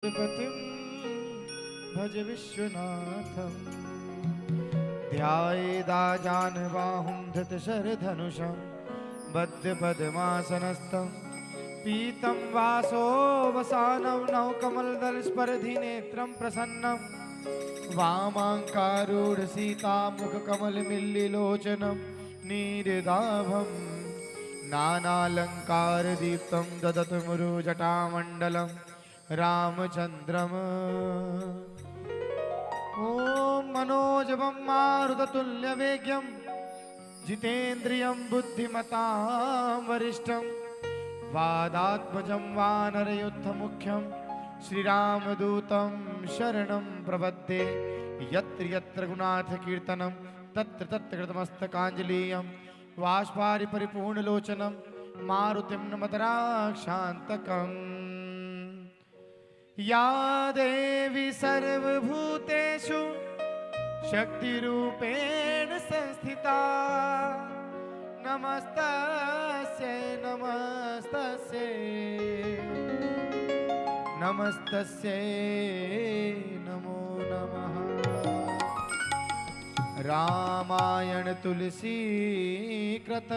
पतिं भज विश्वनाथं ध्यायेदाजानबाहुं धृतशरधनुषं बद्धपद्मासनस्थं पीतं वासो वसानं नवकमलदलस्पर्धिनेत्रं प्रसन्नं वामाङ्कारूढसीतामुखकमलमिल्लिलोचनं नीरदाभं नानालङ्कारदीप्तं ददतमुरुजटामण्डलं रामचन्द्रम् ॐ मनोजवं मारुततुल्यवेग्यं जितेन्द्रियं बुद्धिमतां वरिष्ठं वादात्मजं वानरयुद्धमुख्यं श्रीरामदूतं शरणं प्रपद्ये यत्र यत्र गुणार्थकीर्तनं तत्र तत्र कृतमस्तकाञ्जलीयं वाष्पारि परिपूर्णलोचनं मारुतिं नमत राक्षान्तकम् या देवी सर्वभूतेषु शक्तिरूपेण संस्थिता नमस्तस्यै नमस्तस्यै नमस्तस्यै नमो नमः। रामायण तुलसी कृत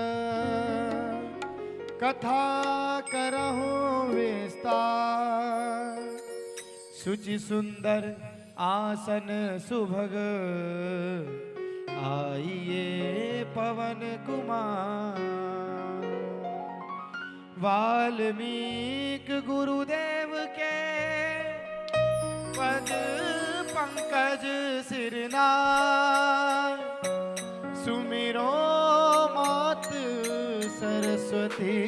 कथा करहु विस्तार सुचि सुंदर आसन सुभग आइए पवन कुमार वाल्मीकि गुरुदेव के पद पंकज सिरनार सुमिरो मात सरस्वती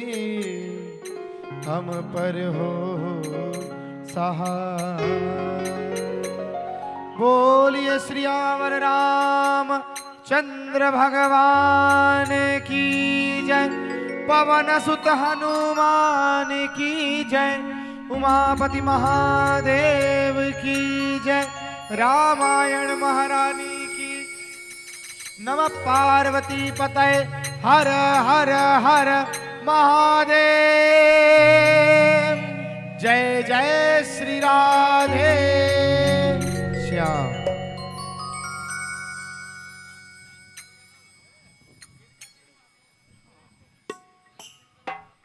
हम पर हो सहाय। बोलिए श्री अमर राम चंद्र भगवान की जय, पवन सुत हनुमान की जय, उमापति महादेव की जय, रामायण महारानी की। नमः पार्वती पतये हर हर हर महादेव। जय जय श्री राधे श्याम।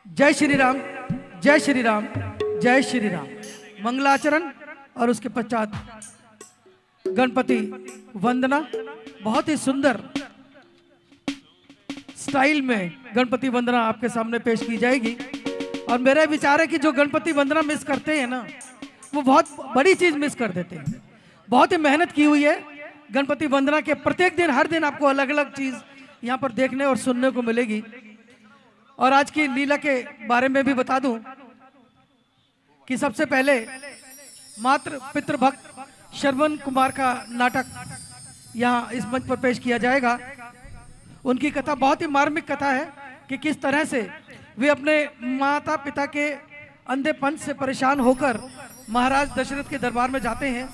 जय श्री राम, जय श्री राम, जय श्री राम। मंगलाचरण और उसके पश्चात गणपति वंदना बहुत ही सुंदर स्टाइल में गणपति वंदना आपके सामने पेश की जाएगी। और मेरा विचार है कि जो गणपति वंदना मिस करते हैं ना, वो बहुत बड़ी चीज मिस कर देते हैं। बहुत ही मेहनत की हुई है गणपति वंदना के। प्रत्येक दिन हर दिन आपको अलग अलग चीज यहाँ पर देखने और सुनने को मिलेगी। और आज की लीला के बारे में भी बता दूं कि सबसे पहले मात्र पितृभक्त श्रवण कुमार का नाटक यहाँ इस मंच पर पेश किया जाएगा। उनकी कथा बहुत ही मार्मिक कथा है कि किस तरह से वे अपने माता पिता के अंधेपन से परेशान होकर महाराज दशरथ के दरबार में जाते हैं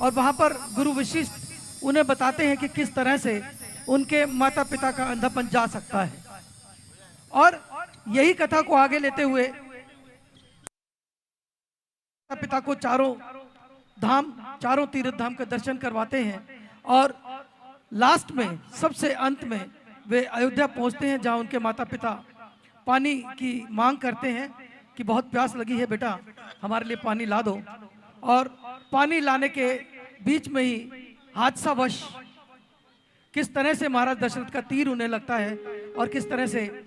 और वहाँ पर गुरु वशिष्ठ उन्हें बताते हैं कि किस तरह से उनके माता पिता का अंधापन जा सकता है। और यही कथा को आगे लेते हुए माता पिता को चारों तीर्थ धाम का दर्शन करवाते हैं और लास्ट में सबसे अंत में वे अयोध्या पहुंचते हैं, जहां उनके माता पिता पानी की मांग करते हैं कि बहुत प्यास लगी है बेटा, हमारे लिए पानी ला दो। और पानी लाने के बीच में ही हादसावश किस तरह से महाराज दशरथ का तीर उन्हें लगता है और किस तरह से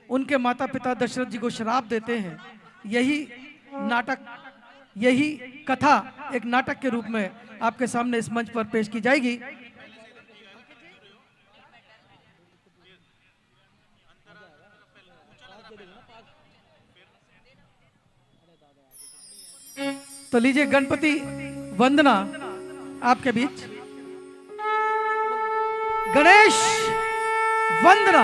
उनके माता पिता दशरथ जी को श्राप देते हैं। यही नाटक, यही कथा एक नाटक के रूप में आपके सामने इस मंच पर पेश की जाएगी। तो लीजिए गणपति वंदना आपके बीच। गणेश वंदना।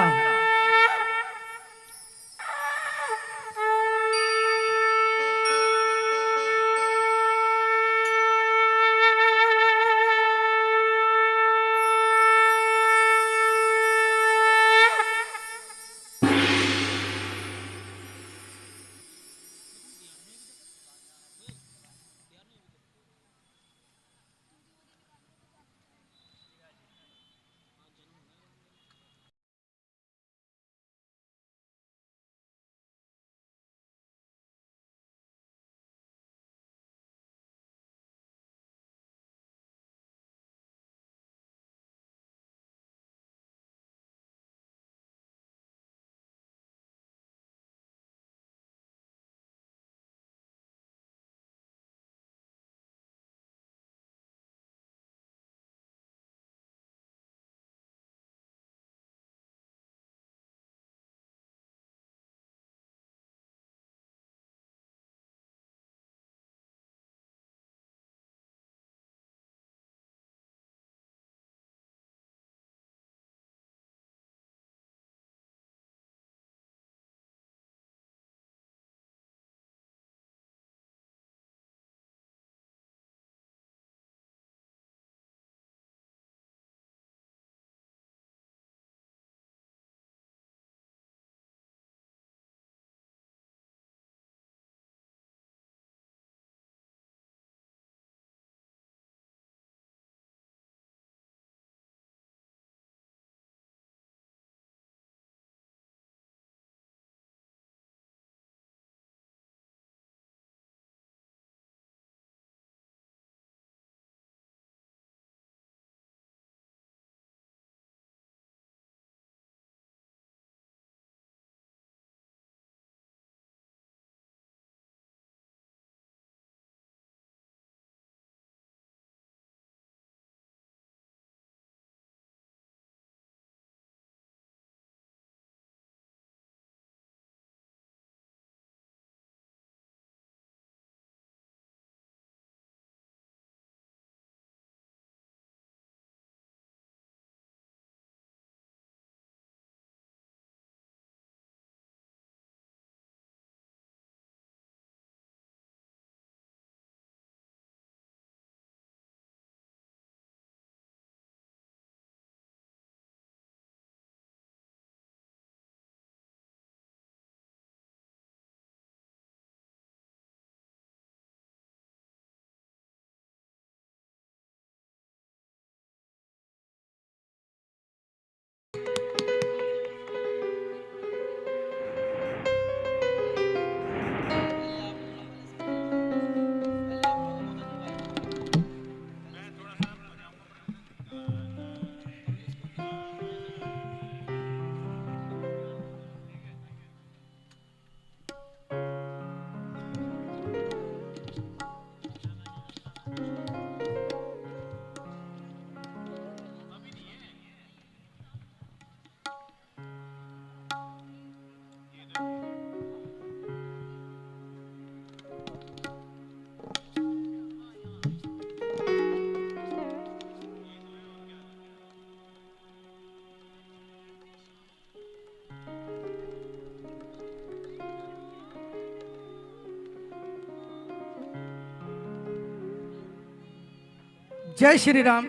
जय श्री राम,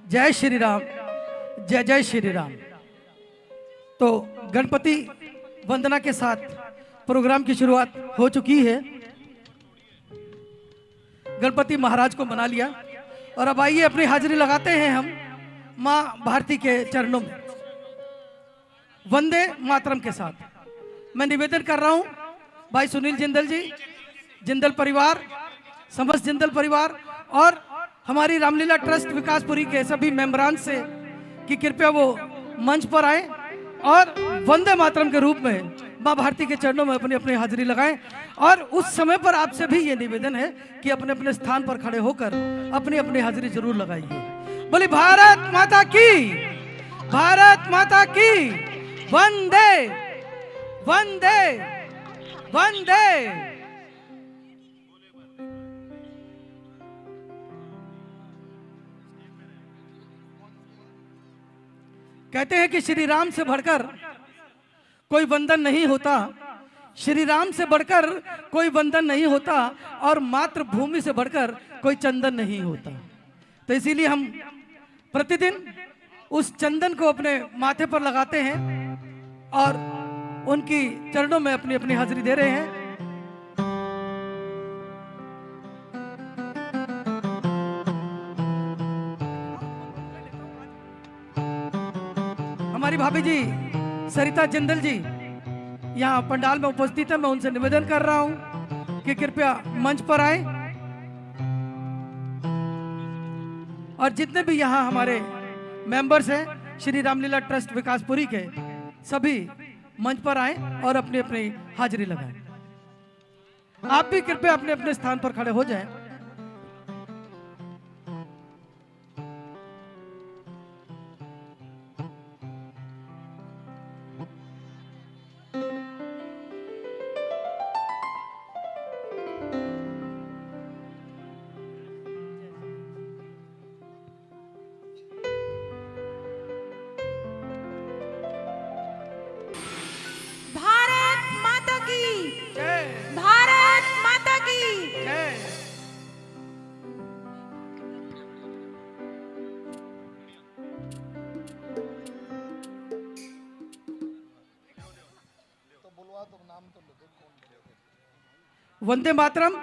जय श्री राम, जय जय श्री राम। तो गणपति वंदना के साथ प्रोग्राम की शुरुआत हो चुकी है। गणपति महाराज को मना लिया और अब आइए अपनी हाजिरी लगाते हैं हम माँ भारती के चरणों में वंदे मातरम के साथ। मैं निवेदन कर रहा हूं भाई सुनील जिंदल जी, जिंदल परिवार, समस्त जिंदल परिवार और हमारी रामलीला ट्रस्ट विकासपुरी के सभी मेंबरान से कि कृपया वो मंच पर आए और वंदे मातरम के रूप में माँ भारती के चरणों में अपनी अपनी हाजिरी लगाएं। और उस समय पर आपसे भी ये निवेदन है कि अपने अपने स्थान पर खड़े होकर अपनी अपनी हाजिरी जरूर लगाइए। बोली भारत माता की, भारत माता की, वंदे वंदे वंदे। कहते हैं कि श्री राम से बढ़कर कोई वंदन नहीं होता, श्री राम से बढ़कर कोई वंदन नहीं होता और मातृभूमि से बढ़कर कोई चंदन नहीं होता। तो इसीलिए हम प्रतिदिन उस चंदन को अपने माथे पर लगाते हैं और उनकी चरणों में अपनी अपनी हाजिरी दे रहे हैं। हमारी भाभी जी सरिता जिंदल जी यहाँ पंडाल में उपस्थित है। मैं उनसे निवेदन कर रहा हूं कि कृपया मंच पर आए और जितने भी यहाँ हमारे मेंबर्स हैं श्री रामलीला ट्रस्ट विकासपुरी के, सभी मंच पर आए और अपनी अपनी हाजिरी लगाएं। आप भी कृपया अपने अपने स्थान पर खड़े हो जाएं। भारत माता की वंदे मातरम।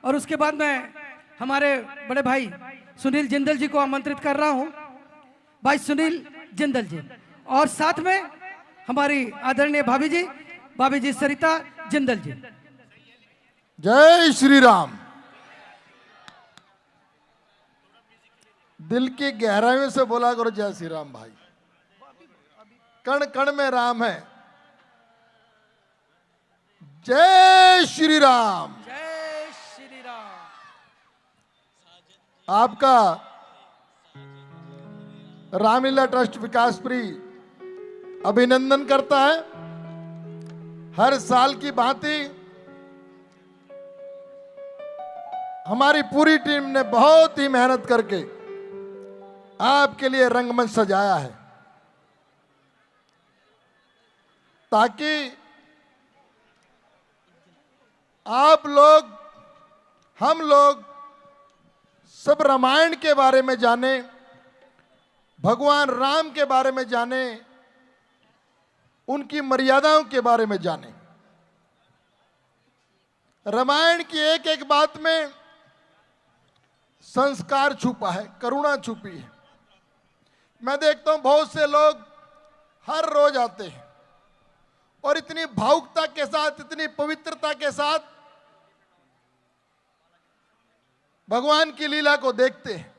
और उसके बाद मैं हमारे बड़े भाई सुनील जिंदल जी को आमंत्रित कर रहा हूं। भाई सुनील जिंदल जी और साथ में हमारी आदरणीय भाभी जी सरिता जिंदल जी। जय श्री राम। दिल की गहराइयों से बोला करो जय श्री राम भाई। कण कण में राम है। जय श्री राम। जय श्री राम। आपका रामलीला ट्रस्ट विकासपुरी अभिनंदन करता है। हर साल की भांति हमारी पूरी टीम ने बहुत ही मेहनत करके आपके लिए रंगमंच सजाया है ताकि आप लोग, हम लोग सब रामायण के बारे में जाने, भगवान राम के बारे में जाने, उनकी मर्यादाओं के बारे में जाने। रामायण की एक एक बात में संस्कार छुपा है, करुणा छुपी है। मैं देखता हूं बहुत से लोग हर रोज आते हैं और इतनी भावुकता के साथ, इतनी पवित्रता के साथ भगवान की लीला को देखते हैं।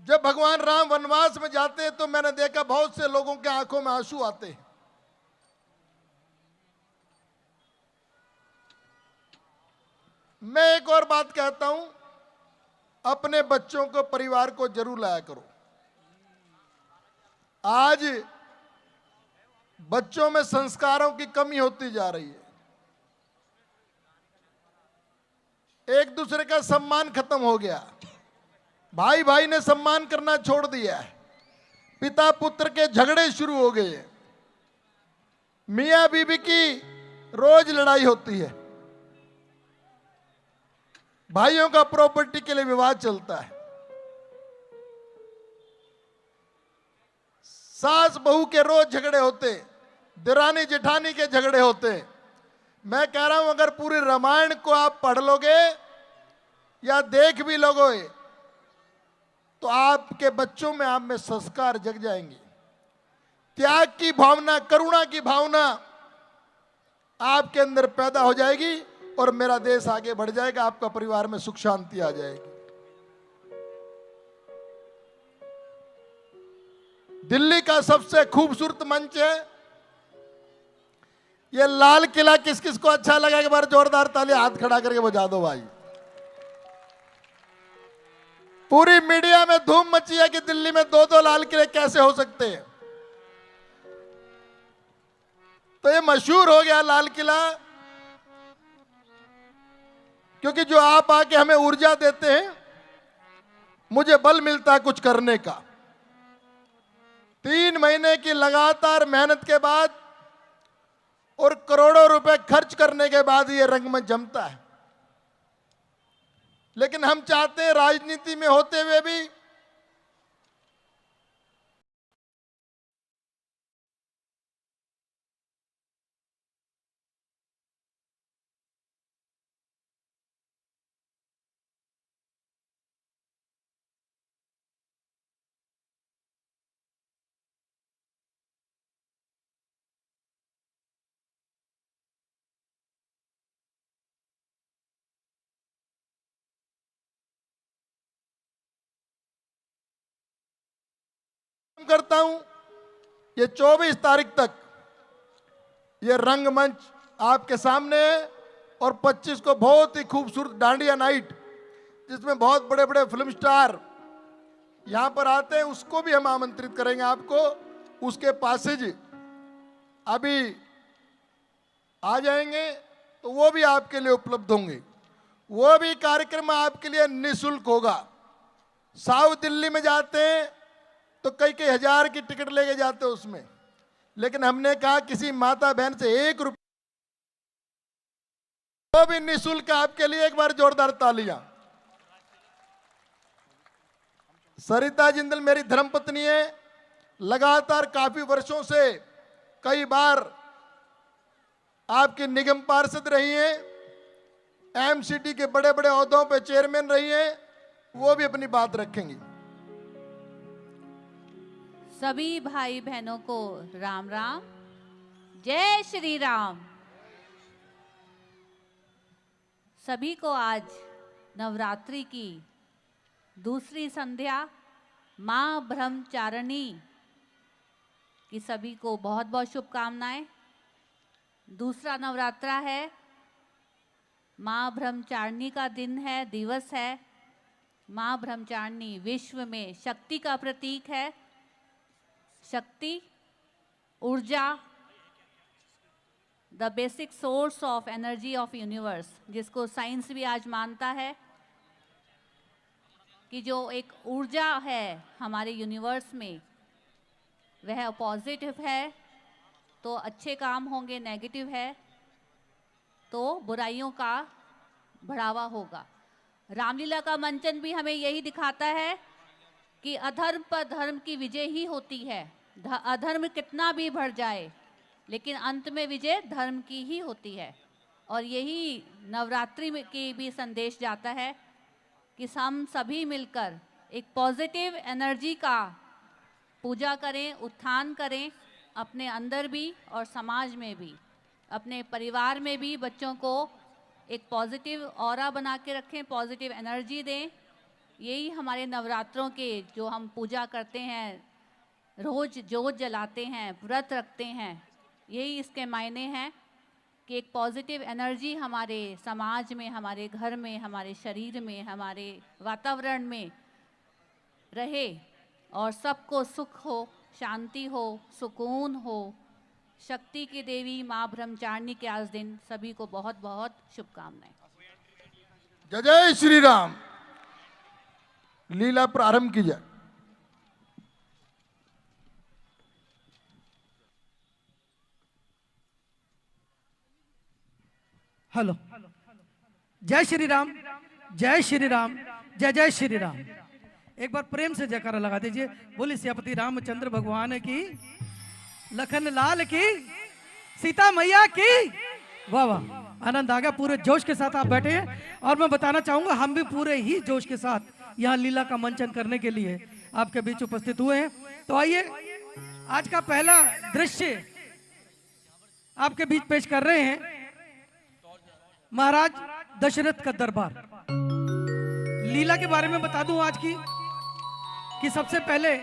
जब भगवान राम वनवास में जाते हैं तो मैंने देखा बहुत से लोगों के आंखों में आंसू आते हैं। मैं एक और बात कहता हूं, अपने बच्चों को, परिवार को जरूर लाया करो। आज बच्चों में संस्कारों की कमी होती जा रही है। एक दूसरे का सम्मान खत्म हो गया। भाई भाई ने सम्मान करना छोड़ दिया है। पिता पुत्र के झगड़े शुरू हो गए। मियां बीवी की रोज लड़ाई होती है। भाइयों का प्रॉपर्टी के लिए विवाद चलता है, सास बहू के रोज झगड़े होते, दिरानी जेठानी के झगड़े होते। मैं कह रहा हूं अगर पूरी रामायण को आप पढ़ लोगे या देख भी लोगे तो आपके बच्चों में आप में संस्कार जग जाएंगे। त्याग की भावना, करुणा की भावना आपके अंदर पैदा हो जाएगी और मेरा देश आगे बढ़ जाएगा, आपका परिवार में सुख शांति आ जाएगी। दिल्ली का सबसे खूबसूरत मंच है ये लाल किला। किस किस को अच्छा लगा एक बार जोरदार ताली हाथ खड़ा करके बजा दो भाई। पूरी मीडिया में धूम मची है कि दिल्ली में दो दो लाल किले कैसे हो सकते हैं। तो ये मशहूर हो गया लाल किला, क्योंकि जो आप आके हमें ऊर्जा देते हैं, मुझे बल मिलता है कुछ करने का। 3 महीने की लगातार मेहनत के बाद और करोड़ों रुपए खर्च करने के बाद ये रंगमंच जमता है। लेकिन हम चाहते हैं राजनीति में होते हुए भी करता हूं। ये 24 तारीख तक ये रंगमंच आपके सामने है और 25 को बहुत ही खूबसूरत डांडिया नाइट, जिसमें बहुत बड़े बड़े फिल्म स्टार यहां पर आते हैं, उसको भी हम आमंत्रित करेंगे आपको। उसके पासेज अभी आ जाएंगे तो वो भी आपके लिए उपलब्ध होंगे। वो भी कार्यक्रम आपके लिए निःशुल्क होगा। साउथ दिल्ली में जाते हैं तो कई कई हजार की टिकट लेके जाते हैं उसमें, लेकिन हमने कहा किसी माता बहन से 1 रुपया, वो भी निःशुल्क आपके लिए। एक बार जोरदार तालियां। सरिता जिंदल मेरी धर्मपत्नी है, लगातार काफी वर्षों से कई बार आपकी निगम पार्षद रही हैं, एमसीडी के बड़े बड़े ओहदों पे चेयरमैन रही हैं, वो भी अपनी बात रखेंगी। सभी भाई बहनों को राम राम, जय श्री राम। सभी को आज नवरात्रि की दूसरी संध्या मां ब्रह्मचारिणी की सभी को बहुत बहुत शुभकामनाएं। दूसरा नवरात्रा है, मां ब्रह्मचारिणी का दिन है, दिवस है। मां ब्रह्मचारिणी विश्व में शक्ति का प्रतीक है। शक्ति, ऊर्जा, the basic source of energy of universe, जिसको साइंस भी आज मानता है कि जो एक ऊर्जा है हमारे यूनिवर्स में, वह पॉजिटिव है तो अच्छे काम होंगे, नेगेटिव है तो बुराइयों का बढ़ावा होगा। रामलीला का मंचन भी हमें यही दिखाता है कि अधर्म पर धर्म की विजय ही होती है। अधर्म कितना भी बढ़ जाए, लेकिन अंत में विजय धर्म की ही होती है। और यही नवरात्रि में की भी संदेश जाता है कि हम सभी मिलकर एक पॉजिटिव एनर्जी का पूजा करें, उत्थान करें, अपने अंदर भी और समाज में भी, अपने परिवार में भी बच्चों को एक पॉजिटिव ऑरा बना के रखें, पॉजिटिव एनर्जी दें। यही हमारे नवरात्रों के जो हम पूजा करते हैं, रोज जोत जलाते हैं, व्रत रखते हैं, यही इसके मायने हैं कि एक पॉजिटिव एनर्जी हमारे समाज में, हमारे घर में, हमारे शरीर में, हमारे वातावरण में रहे और सबको सुख हो, शांति हो, सुकून हो। शक्ति की देवी माँ ब्रह्मचारिणी के आज दिन सभी को बहुत बहुत शुभकामनाएं। जय जय श्री राम। लीला प्रारंभ की जाए। हेलो, जय श्री राम, जय श्री राम, जय जय श्री राम। एक बार प्रेम से जयकारा लगा दीजिए। बोली सियापति रामचंद्र भगवान की, लखन लाल की, सीता मैया की। वाह वाह, आनंद आ गया। पूरे जोश के साथ आप बैठे हैं और मैं बताना चाहूंगा हम भी पूरे ही जोश के साथ यहाँ लीला का मंचन करने के लिए आपके बीच उपस्थित हुए हैं। तो आइए आज का पहला दृश्य आपके बीच पेश कर रहे हैं, महाराज दशरथ का दरबार। लीला के बारे में बता दूं आज की कि सबसे पहले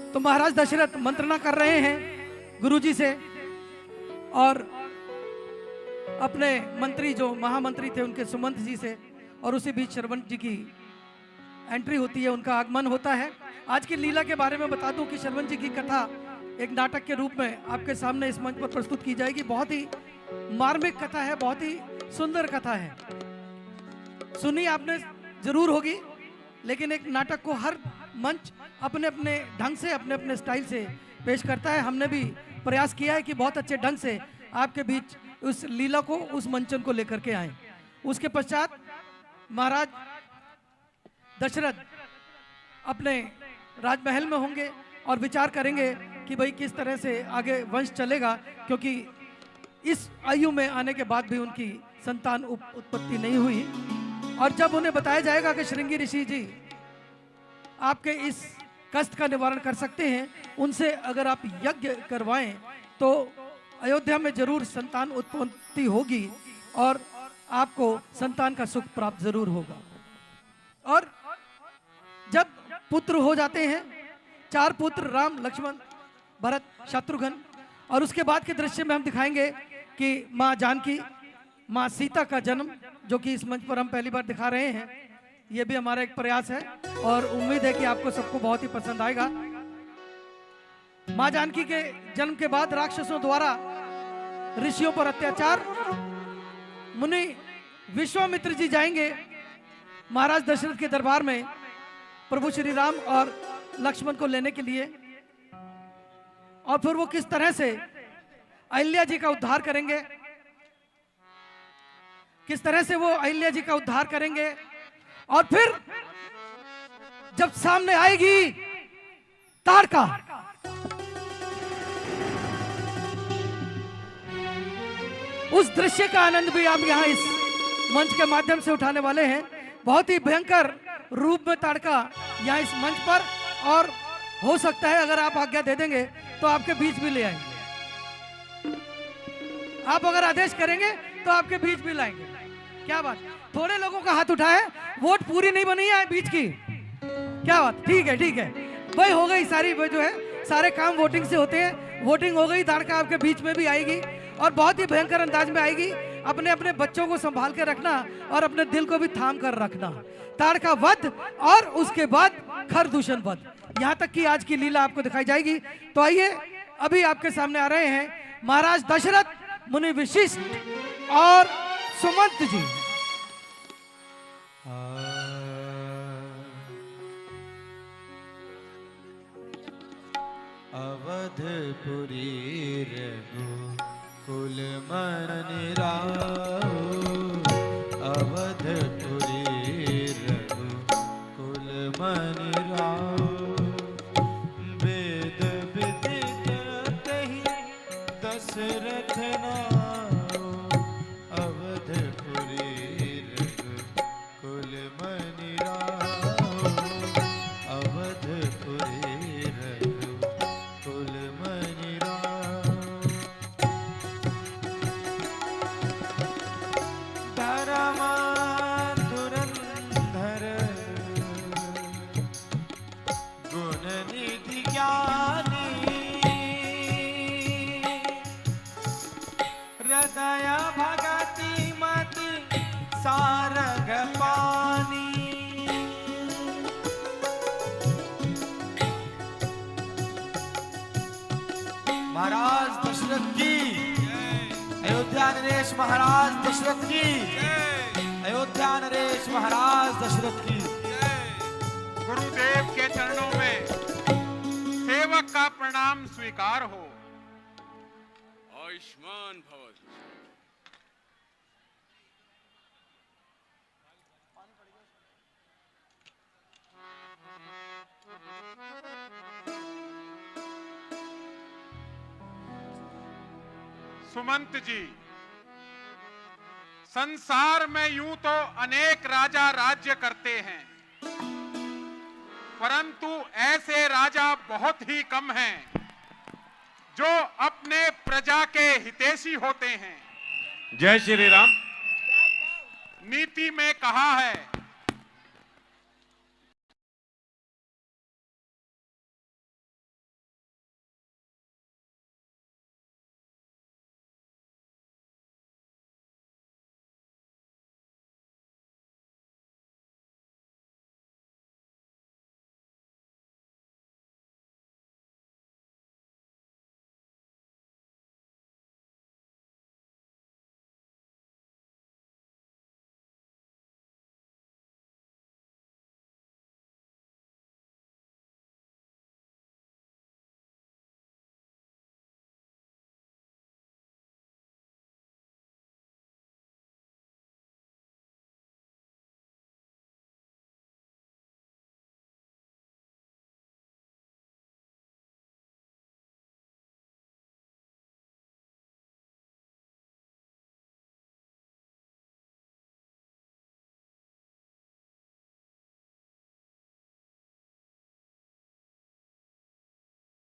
तो महाराज दशरथ मंत्रणा कर रहे हैं गुरुजी से, और अपने मंत्री जो महामंत्री थे उनके सुमंत जी से, और उसी बीच श्रवण जी की एंट्री होती है, उनका आगमन होता है। आज की लीला के बारे में बता दूं कि श्रवण जी की कथा एक नाटक के रूप में आपके सामने इस मंच पर प्रस्तुत की जाएगी। बहुत ही मार्मिक कथा है, बहुत ही सुंदर कथा है। सुनी आपने जरूर होगी, लेकिन एक नाटक को हर मंच अपने अपने ढंग से, अपने अपने स्टाइल से पेश करता है। हमने भी प्रयास किया है कि बहुत अच्छे ढंग से आपके बीच उस लीला को, उस मंचन को लेकर के आए। उसके पश्चात महाराज दशरथ अपने राजमहल में होंगे और विचार करेंगे कि भाई किस तरह से आगे वंश चलेगा, क्योंकि इस आयु में आने के बाद भी उनकी संतान उत्पत्ति नहीं हुई। और जब उन्हें बताया जाएगा कि श्रृंगी ऋषि जी आपके इस कष्ट का निवारण कर सकते हैं, उनसे अगर आप यज्ञ करवाएं तो अयोध्या में जरूर संतान उत्पत्ति होगी और आपको संतान का सुख प्राप्त जरूर होगा। और जब पुत्र हो जाते हैं, 4 पुत्र राम, लक्ष्मण, भरत, शत्रुघ्न, और उसके बाद के दृश्य में हम दिखाएंगे कि माँ जानकी, माँ सीता का जन्म, जो कि इस मंच पर हम पहली बार दिखा रहे हैं। ये भी हमारा एक प्रयास है और उम्मीद है कि आपको सबको बहुत ही पसंद आएगा। माँ जानकी के जन्म के बाद राक्षसों द्वारा ऋषियों पर अत्याचार, मुनि विश्वामित्र जी जाएंगे महाराज दशरथ के दरबार में प्रभु श्री राम और लक्ष्मण को लेने के लिए, और फिर वो किस तरह से अहिल्या जी का उद्धार करेंगे, किस तरह से वो अहिल्या जी का उद्धार करेंगे। और फिर जब सामने आएगी ताड़का, उस दृश्य का आनंद भी आप यहाँ इस मंच के माध्यम से उठाने वाले हैं। बहुत ही भयंकर रूप में ताड़का यहाँ इस मंच पर, और हो सकता है अगर आप आज्ञा दे देंगे तो आपके बीच भी ले आएंगे। आप अगर आदेश करेंगे तो आपके बीच भी लाएंगे। क्या बात, थोड़े लोगों का हाथ उठा है, वोट पूरी नहीं बनी है बीच की। क्या बात, ठीक है ठीक है भाई, हो गई सारी जो है, सारे काम वोटिंग से होते हैं। वोटिंग हो गई, ताड़का आपके बीच में भी आएगी और बहुत ही भयंकर अंदाज में आएगी। अपने अपने बच्चों को संभाल के रखना और अपने दिल को भी थाम कर रखना। ताड़का वध और उसके बाद खरदूषण वध, यहाँ तक कि आज की लीला आपको दिखाई जाएगी। तो आइए अभी आपके सामने आ रहे हैं महाराज दशरथ, मुनि वशिष्ठ और सुमंत जी। अवधपुरी रघुकुल मन निराओ, अवधपुरी रघुकुल मन निराओ। वेद विदित कहि दशरथ नाओ, अवधपुरी रघुकुल मन निराओ, अवधपुरी रघुकुल मन निराओ। धरमा धुरंधर गुण निधि ज्ञानी, महाराज दशरथ की, अयोध्या नरेश महाराज दशरथ की, अयोध्या नरेश महाराज दशरथ की। गुरुदेव के चरणों में सेवक का प्रणाम स्वीकार हो। आयुष्मान भव। सुमंत जी, संसार में यूं तो अनेक राजा राज्य करते हैं, परंतु ऐसे राजा बहुत ही कम हैं जो अपने प्रजा के हितैषी होते हैं। जय श्री राम। नीति में कहा है,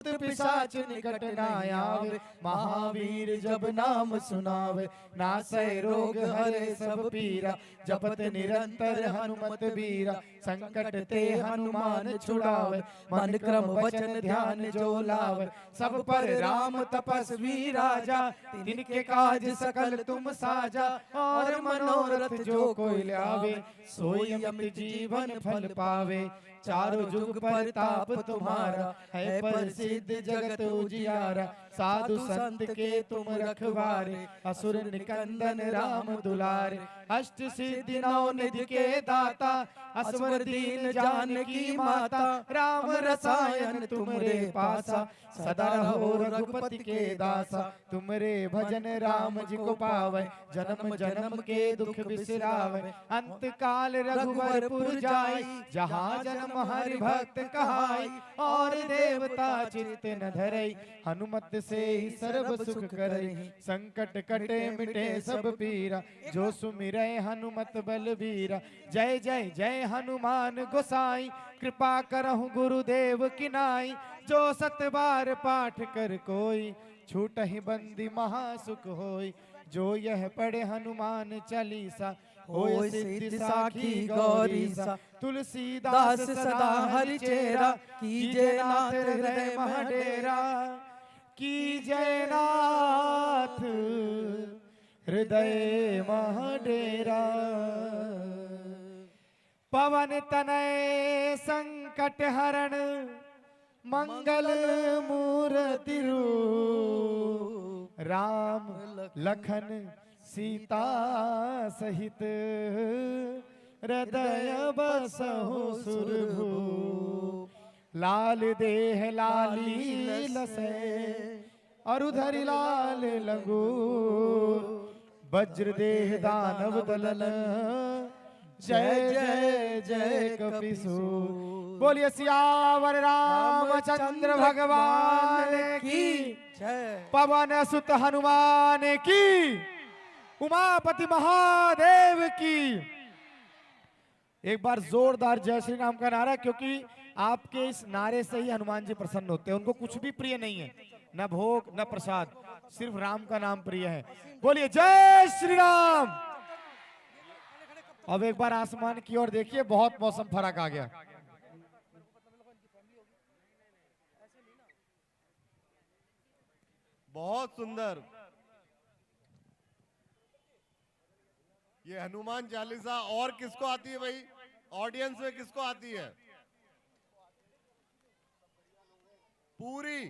पिशाच निकट ना आवे, महावीर जब नाम सुनावे, नासै रोग हरे सब पीरा, जपत निरंतर हनुमत बीरा, संकट ते हनुमान छुड़ावे, मन क्रम वचन ध्यान जो लावे, सब पर राम तपस्वी राजा, तिनके काज सकल तुम साजा, और मनोरथ जो कोई लावे, सोई अमित जीवन फल पावे, चारों जुग परताप तुम्हारा, है प्रसिद्ध जगत उजियारा, साधु संत के तुम रखवारे, असुर निकंदन राम दुलारे, अष्ट सिद्धि नौ निधि के दाता, असवर दीन जानकी माता, राम रसायन तुमरे पासा, सदा रहो रघुपति के दासा, तुमरे भजन राम जी को पावे, जन्म जन्म के दुख बिसरावे, अंत काल रघुवरपुर जाई, जहाँ जन्म हरि भक्त कहाई, और देवता चित्त न धरई, हनुमत से ही सर्व सुख करई, संकट कटे मिटे सब पीरा, जो सुमिरै हनुमत बलबीरा, जय जय जय हनुमान गोसाई, कृपा करहु गुरुदेव की नाई, जो सत बार पाठ कर कोई, छूटहि बंदी महासुख होई, जो यह पढ़े हनुमान चालीसा, होय सिद्धि साखी गौरीसा, तुलसीदास सदा हरि चेरा, कीजे नाथ हृदय महडेरा, कीजय नाथ हृदय महडेरा, पवन तनय संकट हरण, मंगल मूर्ति रूप, राम लखन सीता सहित, हृदय बसहु सुरभूप, लाल देह लाली लसै, अरुधरि लाल लंगूर, वज्र देह दानव दलन, जय जय जय कपिसूर। बोलिए सियावर रामचंद्र भगवान की जय, पवन सुत हनुमान की, उमापति महादेव की। एक बार जोरदार जय श्री राम का नारा, क्योंकि आपके इस नारे से ही हनुमान जी प्रसन्न होते हैं। उनको कुछ भी प्रिय नहीं है, न भोग न प्रसाद, सिर्फ राम का नाम प्रिय है। बोलिए जय श्री राम। अब एक बार आसमान की ओर देखिए, बहुत मौसम फर्क आ गया। बहुत सुंदर। ये हनुमान चालीसा और किसको आती है भाई? ऑडियंस में किसको आती है? पूरी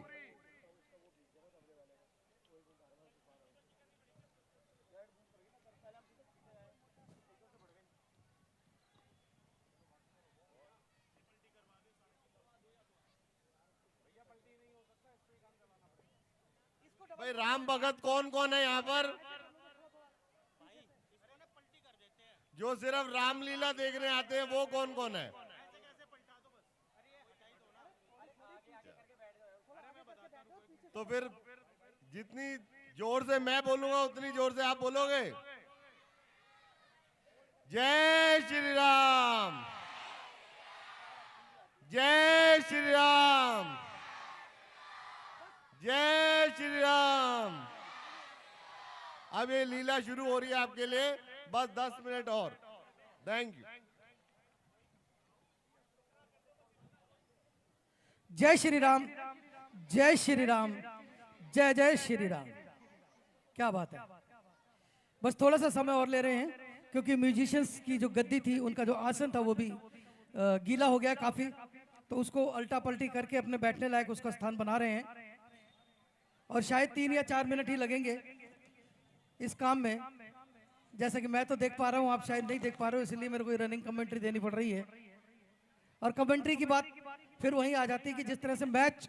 भाई राम भगत कौन कौन है यहाँ पर? जो सिर्फ रामलीला देखने आते हैं वो कौन कौन है? तो फिर जितनी जोर से मैं बोलूंगा उतनी जोर से आप बोलोगे। जय श्री राम, जय श्री राम, जय श्री राम। अब ये लीला शुरू हो रही है आपके लिए, बस 10 मिनट और। Thank you. जय श्री राम, जय श्री राम, जय जय श्री राम। क्या बात है। बस थोड़ा सा समय और ले रहे हैं क्योंकि म्यूजिशियंस की जो गद्दी थी, उनका जो आसन था वो भी गीला हो गया काफी, तो उसको अल्टा पलटी करके अपने बैठने लायक उसका स्थान बना रहे हैं। और शायद 3 या 4 मिनट ही लगेंगे इस काम में। जैसा कि मैं तो देख पा रहा हूँ, आप शायद नहीं देख पा रहे हो, इसलिए मेरे को रनिंग कमेंट्री देनी पड़ रही है। और कमेंट्री की बात फिर वहीं आ जाती है कि जिस तरह से मैच,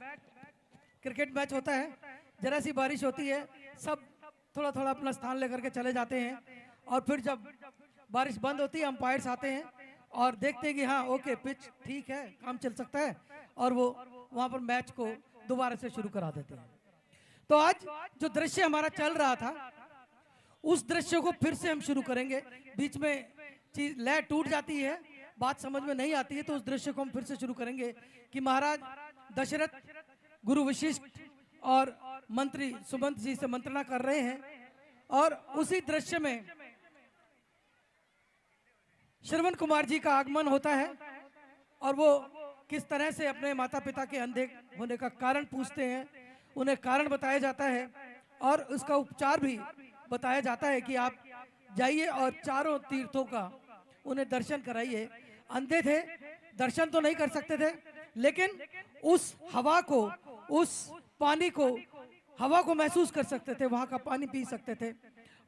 क्रिकेट मैच होता है, जरा सी बारिश होती है, सब थोड़ा थोड़ा अपना स्थान लेकर के चले जाते हैं, और फिर जब बारिश बंद होती है अंपायर्स आते हैं और देखते हैं कि हाँ ओके पिच ठीक है, काम चल सकता है, और वो वहाँ पर मैच को दोबारा से शुरू करा देते हैं। तो आज जो दृश्य हमारा चल रहा था, उस दृश्य को फिर से हम शुरू करेंगे। बीच में चीज लय टूट जाती है, बात समझ में नहीं आती है, तो उस दृश्य को हम फिर से शुरू करेंगे कि महाराज दशरथ गुरु वशिष्ठ और मंत्री सुमंत जी से मंत्रणा कर रहे हैं, और उसी दृश्य में श्रवण कुमार जी का आगमन होता है, और वो किस तरह से अपने माता पिता के अंधे होने का कारण पूछते हैं, उन्हें कारण बताया जाता है, और उसका उपचार भी बताया जाता है कि आप जाइए और चारों तीर्थों का उन्हें दर्शन कराइए। अंधे थे, दर्शन तो नहीं कर सकते थे, लेकिन उस हवा को, उस पानी को, हवा को महसूस कर सकते थे, वहाँ का पानी पी सकते थे,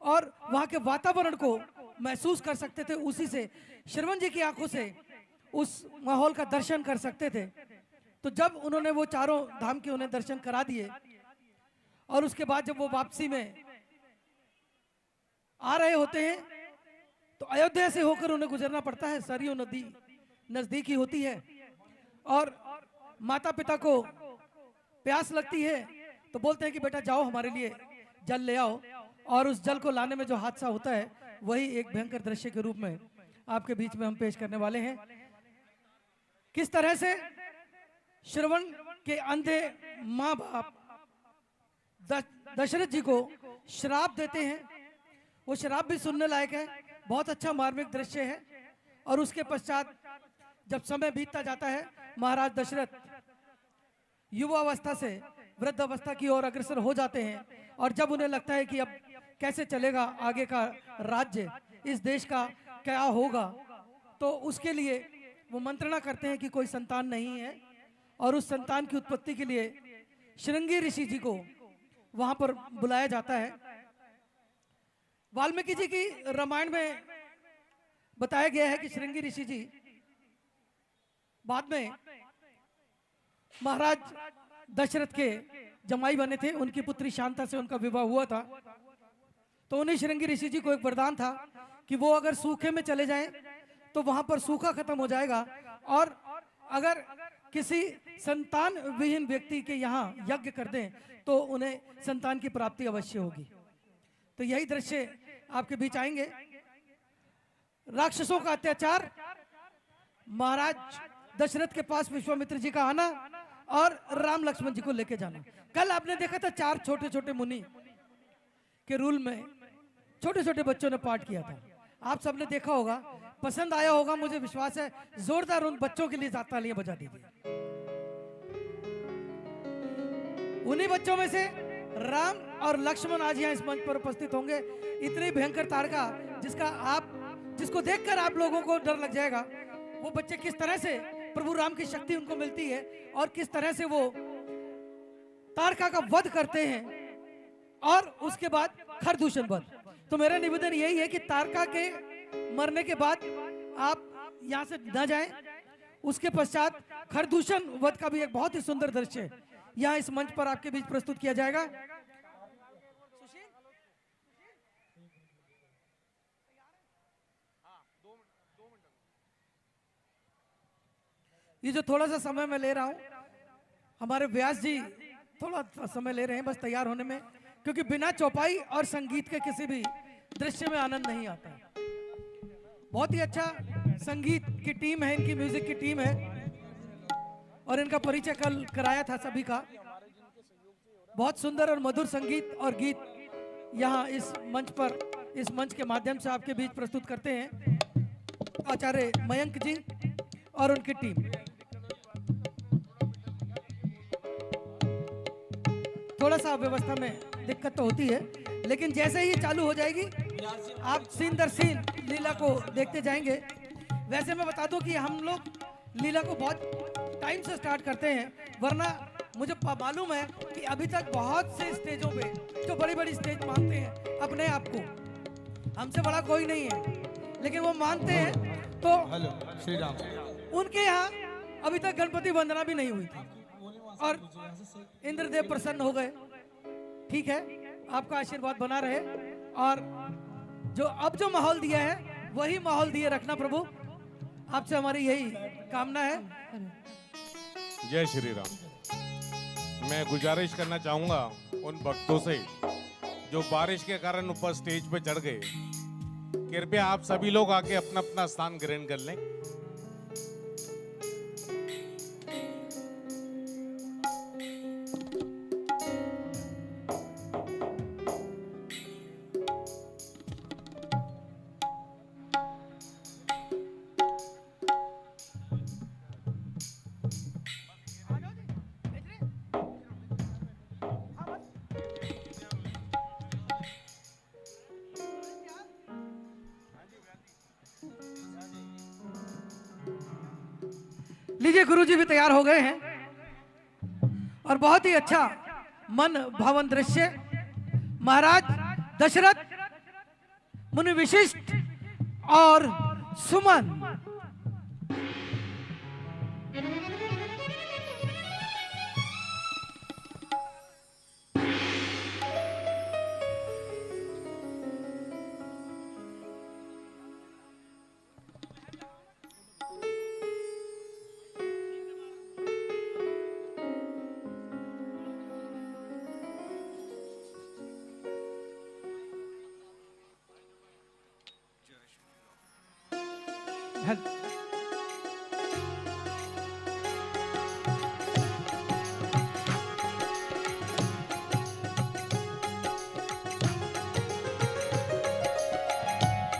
और वहाँ के वातावरण को महसूस कर सकते थे। उसी से श्रवण जी की आंखों से उस माहौल का दर्शन कर सकते थे। तो जब उन्होंने वो चारों धाम के उन्हें दर्शन करा दिए, और उसके बाद जब वो वापसी में आ रहे होते हैं, तो अयोध्या से होकर उन्हें गुजरना पड़ता है। सरयू नदी नजदीक ही होती है, और माता पिता को प्यास लगती है, तो बोलते हैं कि बेटा जाओ हमारे लिए जल ले आओ, और उस जल को लाने में जो हादसा होता है, वही एक भयंकर दृश्य के रूप में आपके बीच में हम पेश करने वाले हैं। किस तरह से श्रवण के अंधे माँ बाप दशरथ जी को श्राप देते हैं, वो श्राप भी सुनने लायक है, बहुत अच्छा मार्मिक दृश्य है। और उसके पश्चात जब समय बीतता जाता है, महाराज दशरथ युवावस्था से वृद्ध अवस्था की ओर अग्रसर हो जाते हैं, और जब उन्हें लगता है कि अब कैसे चलेगा आगे का राज्य, इस देश का क्या होगा, तो उसके लिए वो मंत्रणा करते हैं कि कोई संतान नहीं है, और उस संतान की उत्पत्ति के लिए श्रृंगी ऋषि जी को वहां पर बुलाया जाता है। वाल्मीकि जी की रामायण में बताया गया है कि श्रृंगी ऋषि जी बाद में महाराज दशरथ के जमाई बने थे, उनकी पुत्री शांता से उनका विवाह हुआ था। तो उन्हें श्रृंगी ऋषि जी को एक वरदान था कि वो अगर सूखे में चले जाएं तो वहां पर सूखा खत्म हो जाएगा, और अगर किसी संतान विहीन व्यक्ति के यहाँ यज्ञ कर दें तो उन्हें संतान की प्राप्ति अवश्य होगी। तो यही दृश्य आपके बीच आएंगे। राक्षसों का अत्याचार, महाराज दशरथ के पास विश्वामित्र जी का आना, और राम लक्ष्मण जी को लेके जाना। कल आपने देखा था 4 छोटे छोटे मुनि के रूल में छोटे छोटे बच्चों ने पाठ किया था, आप सबने देखा होगा, पसंद आया होगा, मुझे विश्वास है। जोरदार उन बच्चों के लिए तालियां बजा दीजिए। उन्हीं बच्चों में से राम और लक्ष्मण आज यहाँ इस मंच पर उपस्थित होंगे। इतनी भयंकर तारका जिसको देखकर आप लोगों को डर लग जाएगा, वो बच्चे किस तरह से प्रभु राम की शक्ति उनको मिलती है, और किस तरह से वो तारका का वध करते हैं, और उसके बाद खरदूषण वध। तो मेरा निवेदन यही है कि तारका के मरने के बाद आप यहाँ से न जाएं। उसके पश्चात खरदूषण वध का भी एक बहुत ही सुंदर दृश्य यहाँ इस मंच पर आपके बीच प्रस्तुत किया जाएगा। ये जो थोड़ा सा समय मैं ले रहा हूँ, हमारे व्यास जी थोड़ा समय ले रहे हैं बस तैयार होने में, क्योंकि बिना चौपाई और संगीत के किसी भी दृश्य में आनंद नहीं आता है। बहुत ही अच्छा संगीत की टीम है, इनकी म्यूजिक की टीम है, और इनका परिचय कल कराया था सभी का। बहुत सुंदर और मधुर संगीत और गीत यहाँ इस मंच पर, इस मंच के माध्यम से आपके बीच प्रस्तुत करते हैं आचार्य मयंक जी और उनकी टीम। थोड़ा सा व्यवस्था में दिक्कत तो होती है, लेकिन जैसे ही चालू हो जाएगी आप सीन दर सीन लीला को देखते जाएंगे। वैसे मैं बता दूं कि हम लोग लीला को बहुत टाइम से स्टार्ट करते हैं, वरना मुझे मालूम है कि अभी तक बहुत से स्टेजों पे जो बड़ी बड़ी स्टेज मानते हैं अपने आप को, हमसे बड़ा कोई नहीं है, लेकिन वो मानते हैं, तो हेलो श्री राम, उनके यहाँ अभी तक गणपति वंदना भी नहीं हुई थी और इंद्रदेव प्रसन्न हो गए। ठीक है, आपका आशीर्वाद बना रहे, और जो अब जो माहौल दिया है वही माहौल दिए रखना प्रभु, आपसे हमारी यही कामना है। जय श्री राम। मैं गुजारिश करना चाहूंगा उन भक्तों से जो बारिश के कारण ऊपर स्टेज पे चढ़ गए, कृपया आप सभी लोग आके अपना अपना स्थान ग्रहण कर लें। लीजिए, गुरुजी भी तैयार हो गए हैं और बहुत ही अच्छा मन भावन दृश्य महाराज दशरथ मुनि विशिष्ट और सुमन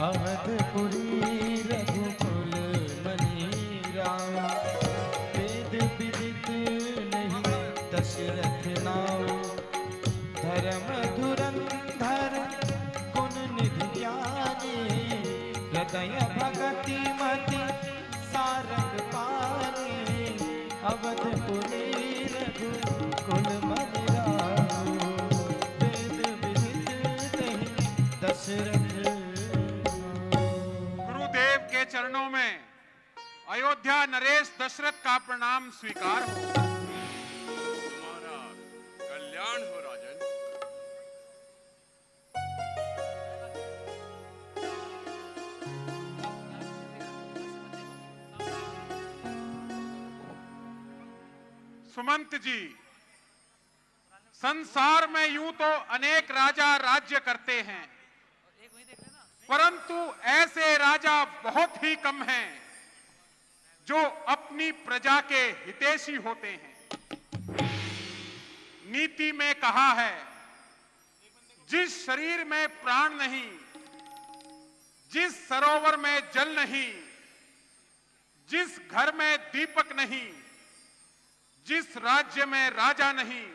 अवधपुरी रघुकुल मणि राम, वेद विदित नहीं दशरथ नाम, धर्म धुरंधर गुण निधि ज्ञानी, हृदय भगति मति सारंग पानी, अवधपुरी रघुकुल मणि राम, वेद विदित नहीं दशरथ। चरणों में अयोध्या नरेश दशरथ का प्रणाम स्वीकार हो। तुम्हारा कल्याण हो राजन। सुमंत जी, संसार में यूं तो अनेक राजा राज्य करते हैं, परंतु ऐसे राजा बहुत ही कम हैं जो अपनी प्रजा के हितैषी होते हैं। नीति में कहा है, जिस शरीर में प्राण नहीं, जिस सरोवर में जल नहीं, जिस घर में दीपक नहीं, जिस राज्य में राजा नहीं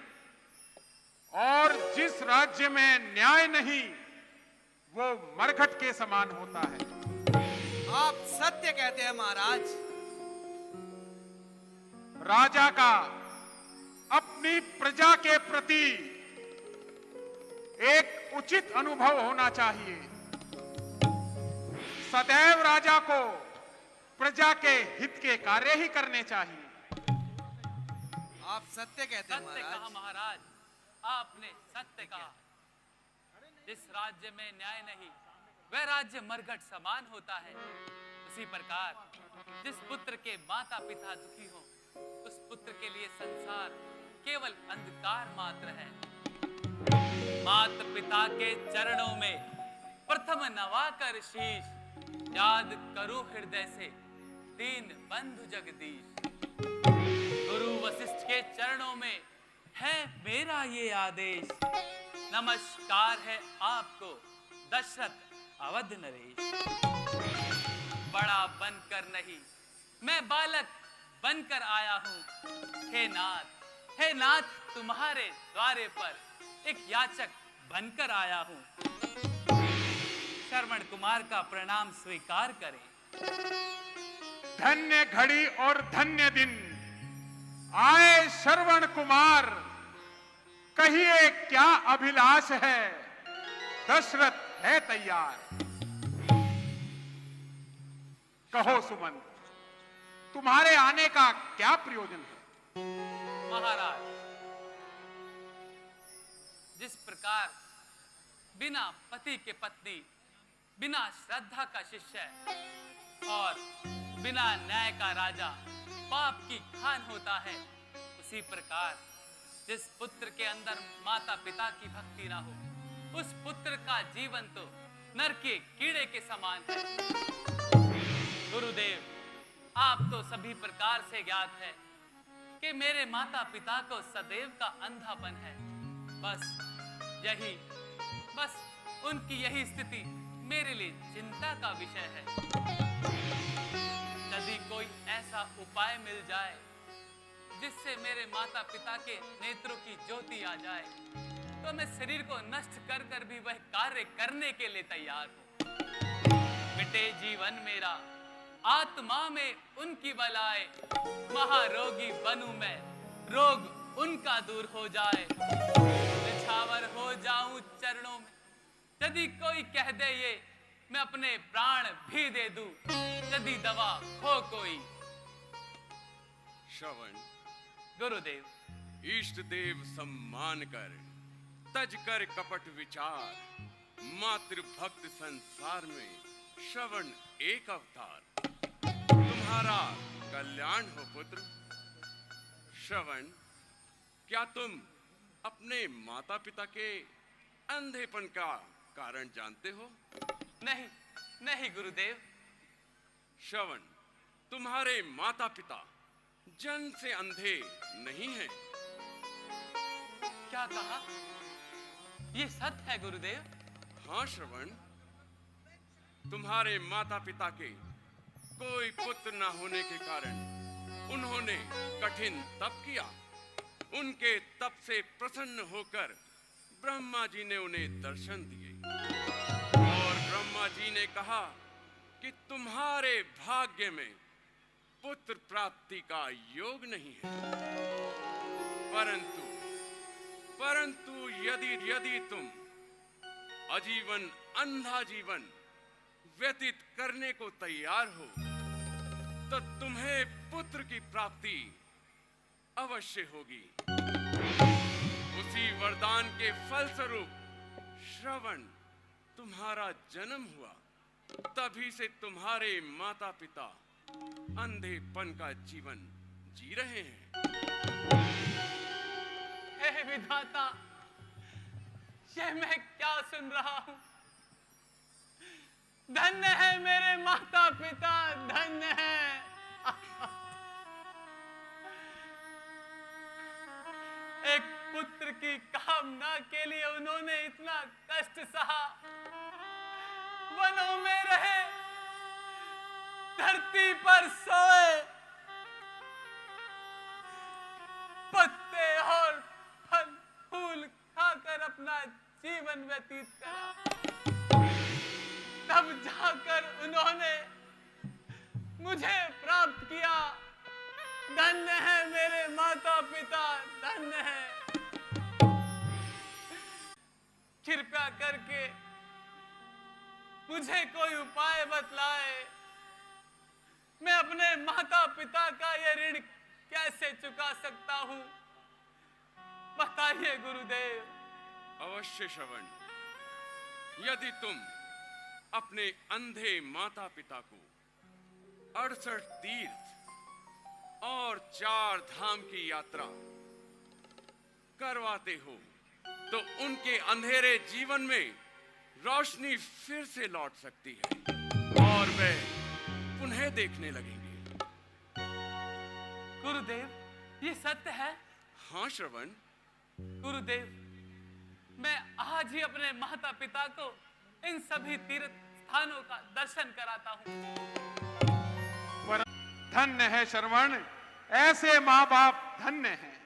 और जिस राज्य में न्याय नहीं, वो मरघट के समान होता है। आप सत्य कहते हैं महाराज। राजा का अपनी प्रजा के प्रति एक उचित अनुभव होना चाहिए। सदैव राजा को प्रजा के हित के कार्य ही करने चाहिए। आप सत्य कहते हैं महाराज। महाराज, आपने सत्य कहा। जिस राज्य में न्याय नहीं, वह राज्य मरघट समान होता है। उसी प्रकार जिस पुत्र के माता पिता दुखी हो, पुत्र के लिए संसार केवल अंधकार मात्र है। माता पिता के चरणों में प्रथम नवाकर शीश, याद करो हृदय से दीन बंधु जगदीश। गुरु वशिष्ठ के चरणों में है मेरा ये आदेश, नमस्कार है आपको दशरथ अवध नरेश। बड़ा बनकर नहीं मैं बालक बनकर आया हूँ, हे नाथ तुम्हारे द्वारे पर एक याचक बनकर आया हूँ। श्रवण कुमार का प्रणाम स्वीकार करें। धन्य घड़ी और धन्य दिन आए श्रवण कुमार, कहिए क्या अभिलाष है, दशरथ है तैयार। कहो सुमंत, तुम्हारे आने का क्या प्रयोजन है? महाराज, जिस प्रकार बिना पति के पत्नी, बिना श्रद्धा का शिष्य और बिना न्याय का राजा पाप की खान होता है, उसी प्रकार जिस पुत्र के अंदर माता पिता की भक्ति ना हो, उस पुत्र का जीवन तो नर के कीड़े के समान है। गुरुदेव, आप तो सभी प्रकार से ज्ञात है कि मेरे माता पिता को सदैव का अंधापन है। बस उनकी यही स्थिति मेरे लिए चिंता का विषय है। यदि कोई ऐसा उपाय मिल जाए जिससे मेरे माता पिता के नेत्रों की ज्योति आ जाए, तो मैं शरीर को नष्ट कर कर भी वह कार्य करने के लिए तैयार हूं। मिटे जीवन मेरा, आत्मा में उनकी बलाए, महारोगी बनूं मैं, रोग उनका दूर हो जाए। निछावर हो जाऊं चरणों में, यदि कोई कह दे ये, मैं अपने प्राण भी दे दूं, यदि दवा हो कोई। श्रवण, गुरुदेव, इष्ट देव सम्मान कर, तज कर कपट विचार, मातृभक्त संसार में श्रवण एक अवतार। तुम्हारा कल्याण हो पुत्र। श्रवण, क्या तुम अपने माता पिता के अंधेपन का कारण जानते हो? नहीं गुरुदेव। श्रवण, तुम्हारे माता पिता जन्म से अंधे नहीं हैं। क्या कहा? ये सत्य है गुरुदेव? हाँ श्रवण, तुम्हारे माता पिता के कोई पुत्र न होने के कारण उन्होंने कठिन तप किया। उनके तप से प्रसन्न होकर ब्रह्मा जी ने उन्हें दर्शन दिए और ब्रह्मा जी ने कहा कि तुम्हारे भाग्य में पुत्र प्राप्ति का योग नहीं है, परंतु यदि तुम आजीवन अंधा जीवन व्यतीत करने को तैयार हो, तो तुम्हें पुत्र की प्राप्ति अवश्य होगी। उसी वरदान के फलस्वरूप श्रवण तुम्हारा जन्म हुआ, तभी से तुम्हारे माता पिता अंधेपन का जीवन जी रहे हैं। हे विधाता, ये मैं क्या सुन रहा हूं? धन्य है मेरे माता पिता, धन्य है। एक पुत्र की कामना के लिए उन्होंने इतना कष्ट सहा, वनों में रहे, धरती पर सोए, पत्ते और फल फूल खाकर अपना जीवन व्यतीत करा। तब जाकर उन्होंने मुझे प्राप्त किया। धन्य है मेरे माता पिता, धन्य है। कृपया करके मुझे कोई उपाय बतलाए, मैं अपने माता पिता का यह ऋण कैसे चुका सकता हूं? बताइए गुरुदेव। अवश्य श्रवण, यदि तुम अपने अंधे माता पिता को 68 तीर्थ और 4 धाम की यात्रा करवाते हो तो उनके अंधेरे जीवन में रोशनी फिर से लौट सकती है और वे पुनः देखने लगेंगे। गुरुदेव ये सत्य है? हाँ श्रवण। गुरुदेव मैं आज ही अपने माता पिता को इन सभी तीर्थ स्थानों का दर्शन कराता हूँ। धन्य है श्रवण, ऐसे माँ बाप धन्य हैं।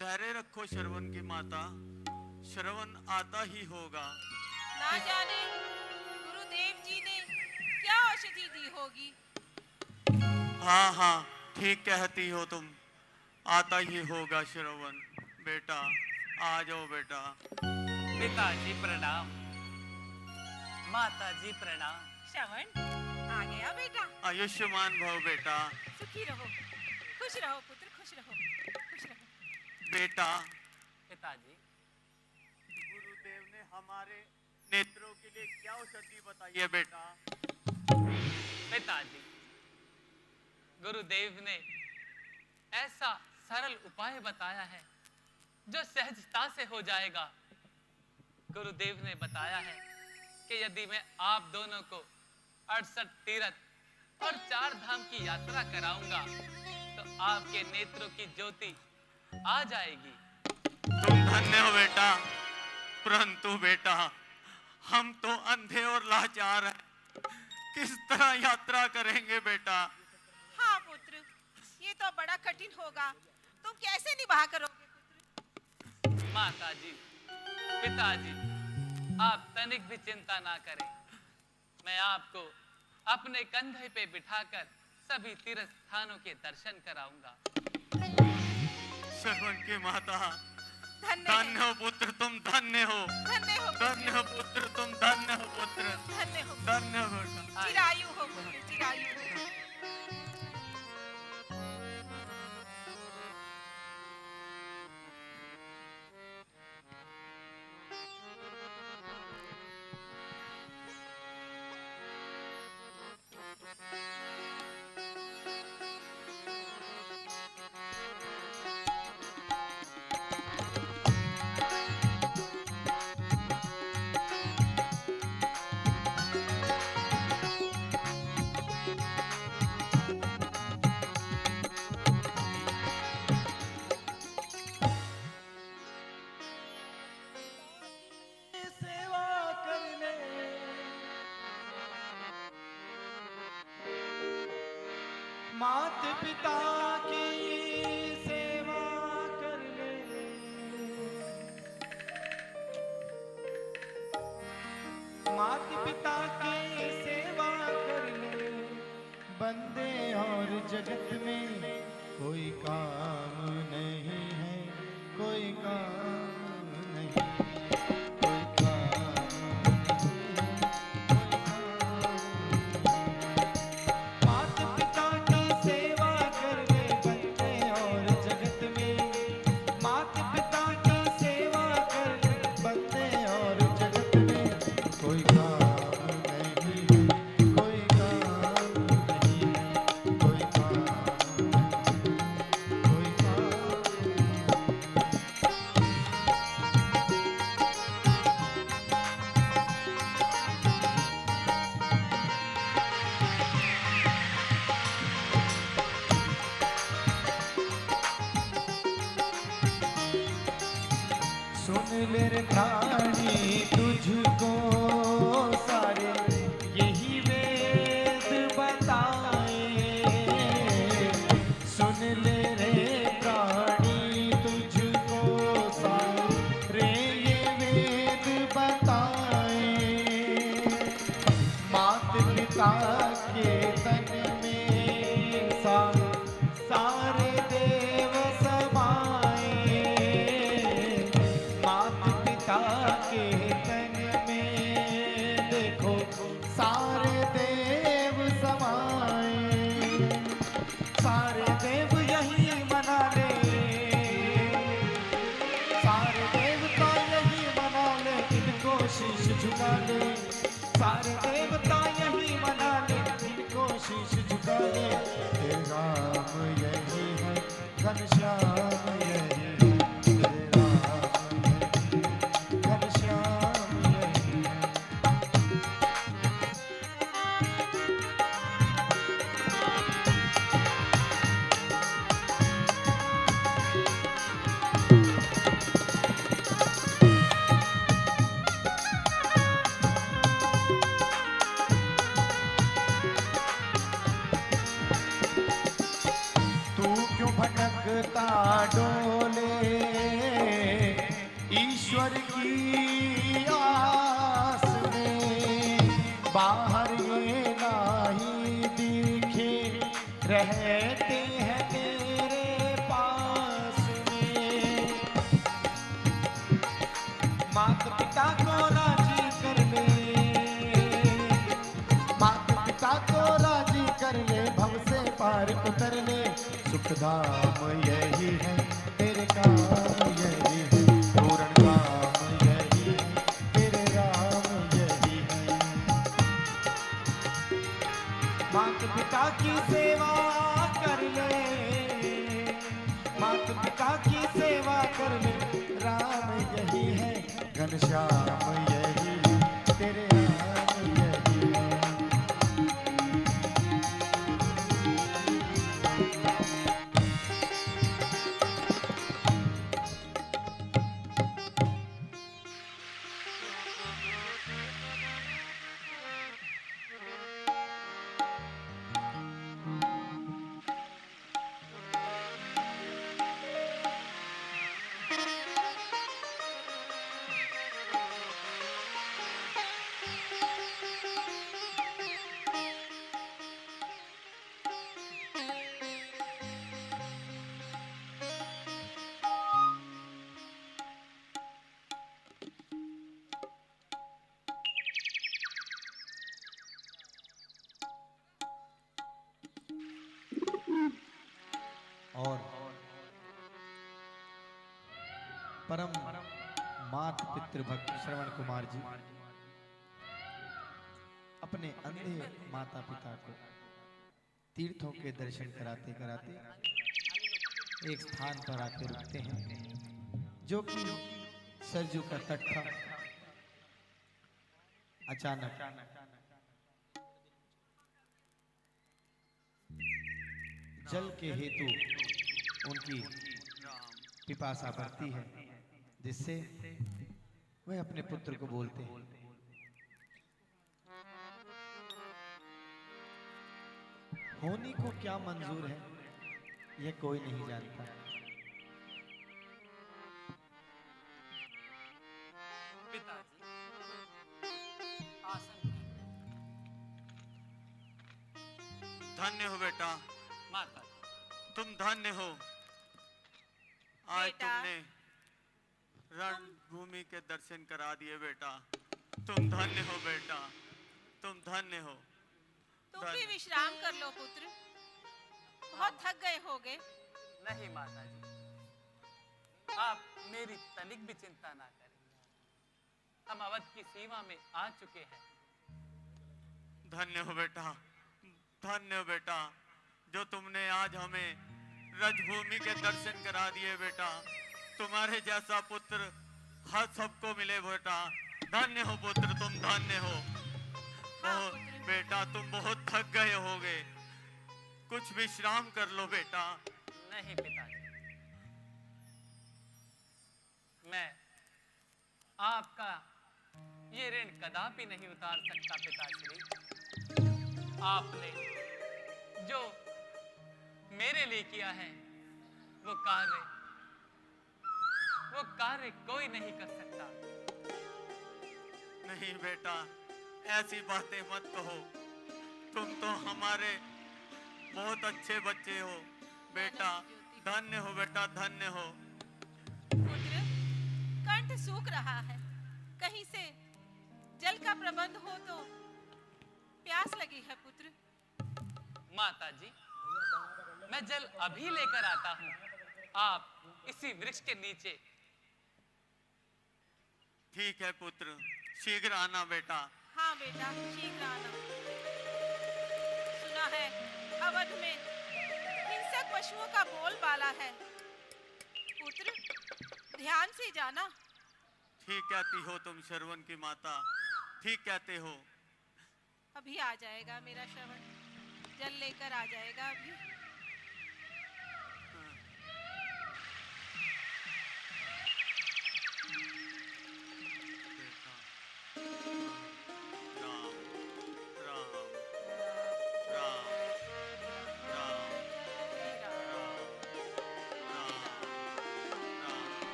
धैर्य रखो श्रवण की माता, श्रवण आता ही होगा। ना जाने गुरुदेव जी ने क्या औषधि दी होगी। हाँ हाँ ठीक कहती हो तुम, आता ही होगा श्रवण। बेटा आ जाओ बेटा। पिताजी प्रणाम, माताजी प्रणाम। श्रवण आ गया बेटा। आयुष्मान भव बेटा। सुखी रहो, खुश रहो पुत्र, खुश रहो, खुश रहो। बेटा पिताजी गुरुदेव ने हमारे नेत्रों के लिए क्या औषधि बताई है बेटा? पिताजी गुरुदेव ने ऐसा सरल उपाय बताया है जो सहजता से हो जाएगा। गुरुदेव ने बताया है कि यदि मैं आप दोनों को 68 तीर्थ और 4 धाम की यात्रा कराऊंगा तो आपके नेत्रों की ज्योति आ जाएगी। तुम धन्य हो बेटा, परंतु बेटा हम तो अंधे और लाचार हैं, किस तरह यात्रा करेंगे बेटा? हाँ पुत्र, ये तो बड़ा कठिन होगा, तुम कैसे निभा करोगे पुत्र? माताजी, पिताजी, आप तनिक भी चिंता ना करें, मैं आपको अपने कंधे पे बिठाकर सभी तीर्थ स्थानों के दर्शन कराऊंगा। श्रवण की माता, धन्य हो पुत्र, तुम धन्य हो, धन्य हो पुत्र, तुम धन्य हो पुत्र, धन्य हो बेटा। चिरायु हो पुत्र, चिरायु हो। मात पिता की सेवा कर ले, मात पिता की सेवा कर ले, बंदे और जगत में कोई काम नहीं है, कोई काम नहीं, कोई काम मेरे प्राणी तुझको सारे यही वेद बताए। सुन ले रे प्राणी तुझको सारे ये वेद बताए। मात पिता के तन में सारे देव समाए। मात पिता के तन में देखो सारे देव समाए। सारे देव यही मना ले, सारे देवता यही मना ले, इनको शीश झुका ले। सारे देवता यही मना ले, इनको शीश झुका ले। तेरे राम यही है, घनश्याम यही है। तेरे राम यही है, घनश्याम यही है। तू क्यों भटकता डोले ईश्वर की आस में। बाहर ये नाही दिखे, रहते हैं तेरे पास में। माता पिता को राजी कर ले, माता पिता को राजी कर ले, भव से पार उतर ले। सुखधाम यही है, तेरे काम यही है। पूर्ण काम यही है, तेरे राम यही है। माता पिता की सेवा कर ले, माता पिता की सेवा कर ले। राम यही है, घनश्याम यही है, तेरे राम यही है। और परम मात पितृभक्त श्रवण कुमार जी अपने अंधे माता पिता को तीर्थों के दर्शन कराते कराते एक स्थान पर आके रुकते हैं जो कि सरजू का तट था। अचानक जल के हेतु उनकी पिपासा बढ़ती है, जिससे वह अपने पुत्र को बोलते हैं, होनी को क्या मंजूर है यह कोई नहीं जानता। पिताजी, आसन धन्य हो बेटा, माता तुम धन्य हो। आज बेटा। तुमने रणभूमि के दर्शन करा दिए बेटा। तुम धन्य हो बेटा, तुम धन्य हो। तुम भी विश्राम कर लो पुत्र, बहुत थक गए होगे। नहीं माता जी, आप मेरी तनिक भी चिंता ना करें, हम अवध की सीमा में आ चुके हैं। धन्य हो बेटा, धन्य हो बेटा, जो तुमने आज हमें रजभूमि के दर्शन करा दिए बेटा। तुम्हारे जैसा पुत्र हर सबको मिले बेटा। धन्य हो पुत्र, तुम धन्य हो। बेटा तुम बहुत थक गए होगे, कुछ विश्राम कर लो बेटा। नहीं पिताजी, मैं आपका ये ऋण कदापि नहीं उतार सकता पिताश्री। आपने जो मेरे लिए किया है वो कार्य कोई नहीं कर सकता। नहीं बेटा, ऐसी बातें मत कहो। तुम तो हमारे बहुत अच्छे बच्चे हो बेटा। धन्य हो बेटा, धन्य हो। पुत्र, कंठ सूख रहा है, कहीं से जल का प्रबंध हो तो। प्यास लगी है पुत्र। माता जी, मैं जल अभी लेकर आता हूँ। आप इसी वृक्ष के नीचे। ठीक है पुत्र, शीघ्र आना बेटा। हाँ बेटा, शीघ्र आना। सुना है अवध में हिंसक पशुओं का बोलबाला है। पुत्र, ध्यान से जाना। ठीक कहती हो तुम श्रवण की माता, ठीक कहते हो। अभी आ जाएगा मेरा श्रवण, जल लेकर आ जाएगा अभी।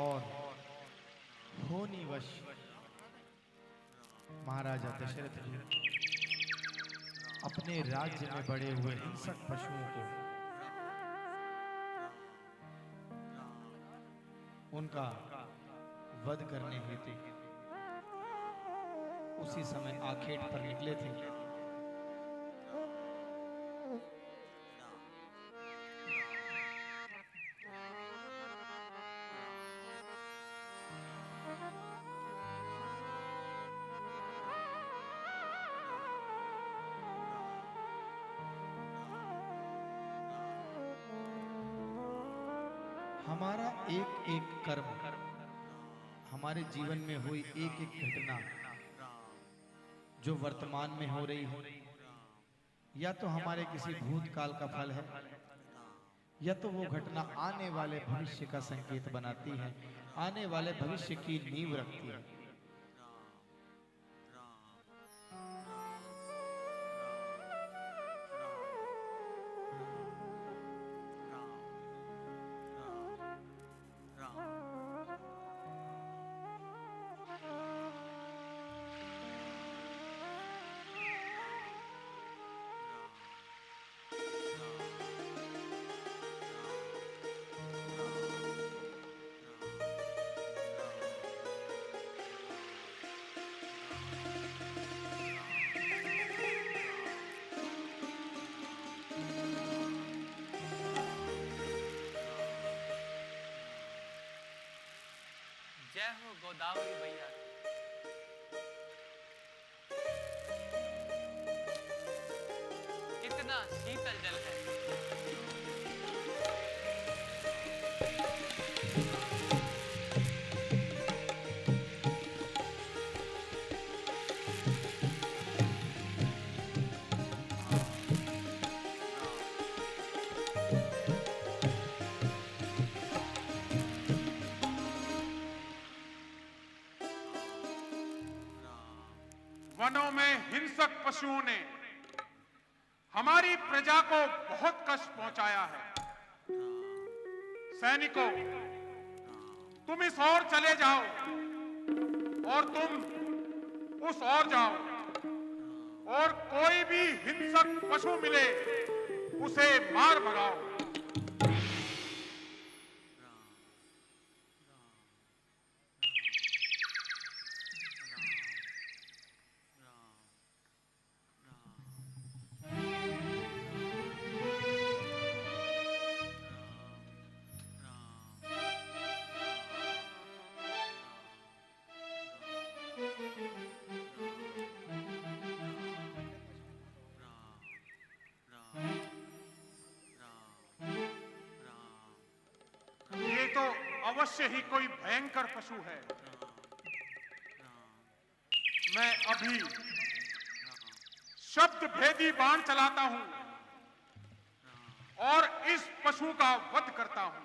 और होनीवश महाराजा दशरथ जी अपने राज्य में बड़े हुए हिंसक पशुओं को उनका वध करने हेतु उसी समय आखेट पर निकले थे। हमारा एक एक कर्म, हमारे जीवन में हुई एक एक घटना जो वर्तमान में हो रही है, या तो हमारे किसी भूतकाल का फल है, या तो वो घटना आने वाले भविष्य का संकेत बनाती है, आने वाले भविष्य की नींव रखती है। जय हो गोदावरी भैया। कितना शीतल जल है। वनों में हिंसक पशुओं ने हमारी प्रजा को बहुत कष्ट पहुंचाया है। सैनिकों, तुम इस ओर चले जाओ और तुम उस ओर जाओ, और कोई भी हिंसक पशु मिले उसे मार भगाओ। ये तो अवश्य ही कोई भयंकर पशु है। मैं अभी शब्द भेदी बाण चलाता हूं और इस पशु का वध करता हूं।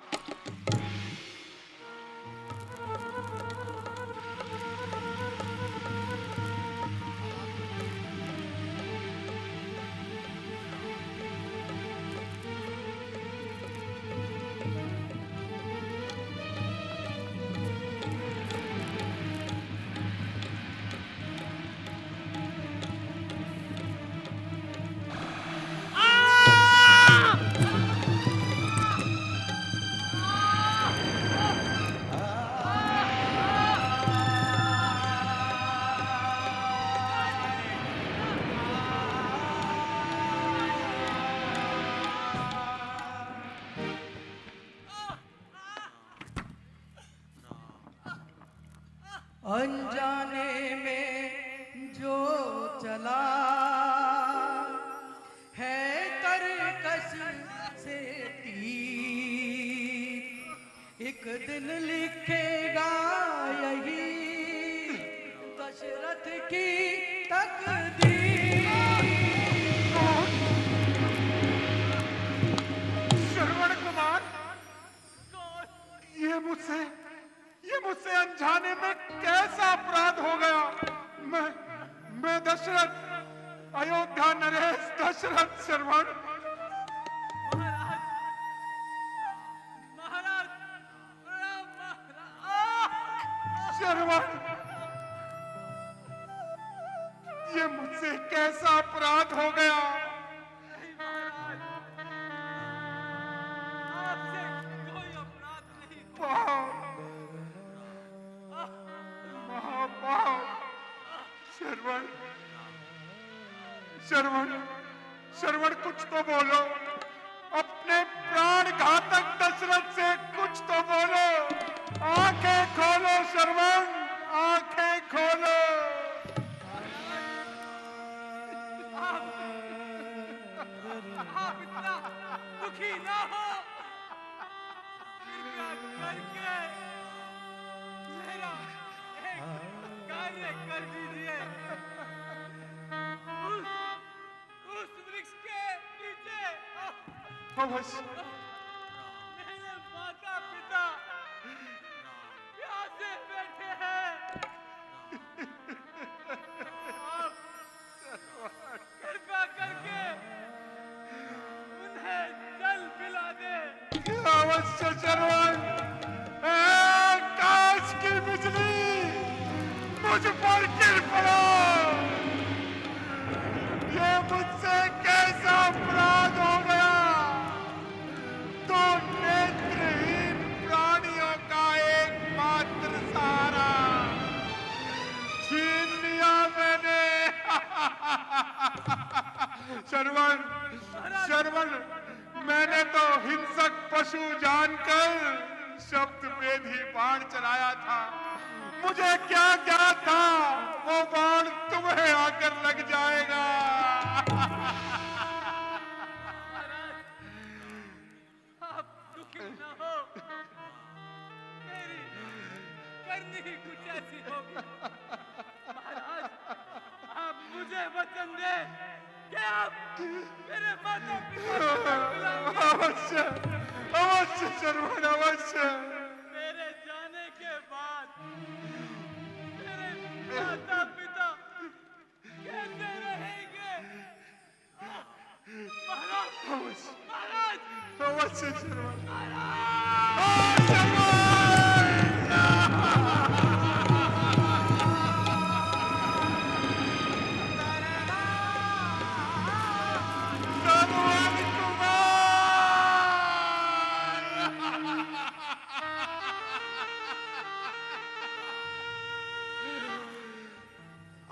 अनजाने में जो चला है तरकश से तीर, एक दिन लिखेगा यही दशरथ की तकदीर। श्रवण कुमार, ये मुझसे अनजाने में कैसा अपराध हो गया? मैं दशरथ, अयोध्या नरेश दशरथ श्रवण। श्रवण, ये मुझसे कैसा अपराध हो गया? श्रवण कुछ तो बोलो, अपने प्राण घातक दशरथ से कुछ तो बोलो। आंखें खोलो श्रवण, आंखें खोलो। आप इतना दुखी ना हो, कृपया करके मेरा एक कार्य कर दीजिए। उस वृक्ष के नीचे मेरे माता पिता प्यासे बैठे हैं। आप कृपा करके उन्हें जल पिला दे। अवश्य श्रवण, काश की बिजली मुझ पर गिर पड़ो। ये मुझसे कैसा अपराध हो गया? तो नेत्रहीन प्राणियों का एकमात्र सहारा छीन लिया मैंने। श्रवण, मैंने तो हिंसक पशु जानकर शब्द भेदी बाण चलाया था। मुझे क्या ज्ञात था वो बाण तुम्हें आकर लग जाएगा। आप दुखी न हो, मेरी करनी ही कुछ ऐसी होगी। महाराज, आप मुझे वचन दे कि आप मेरे माता पिता को बुलाएंगे। अवश्य अवश्य श्रवण, अवश्य। मेरे जाने के बाद मेरे माता पिता कैसे रहेंगे? महाराज, महाराज, अवश्य श्रवण। महाराज।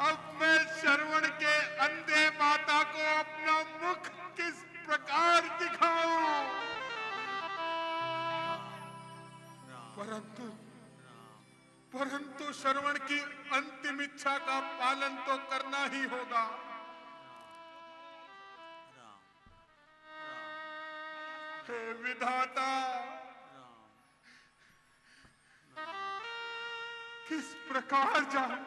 अब मैं श्रवण के अंधे माता को अपना मुख किस प्रकार दिखाऊं? परंतु श्रवण की अंतिम इच्छा का पालन तो करना ही होगा। हे विधाता, किस प्रकार जाऊं?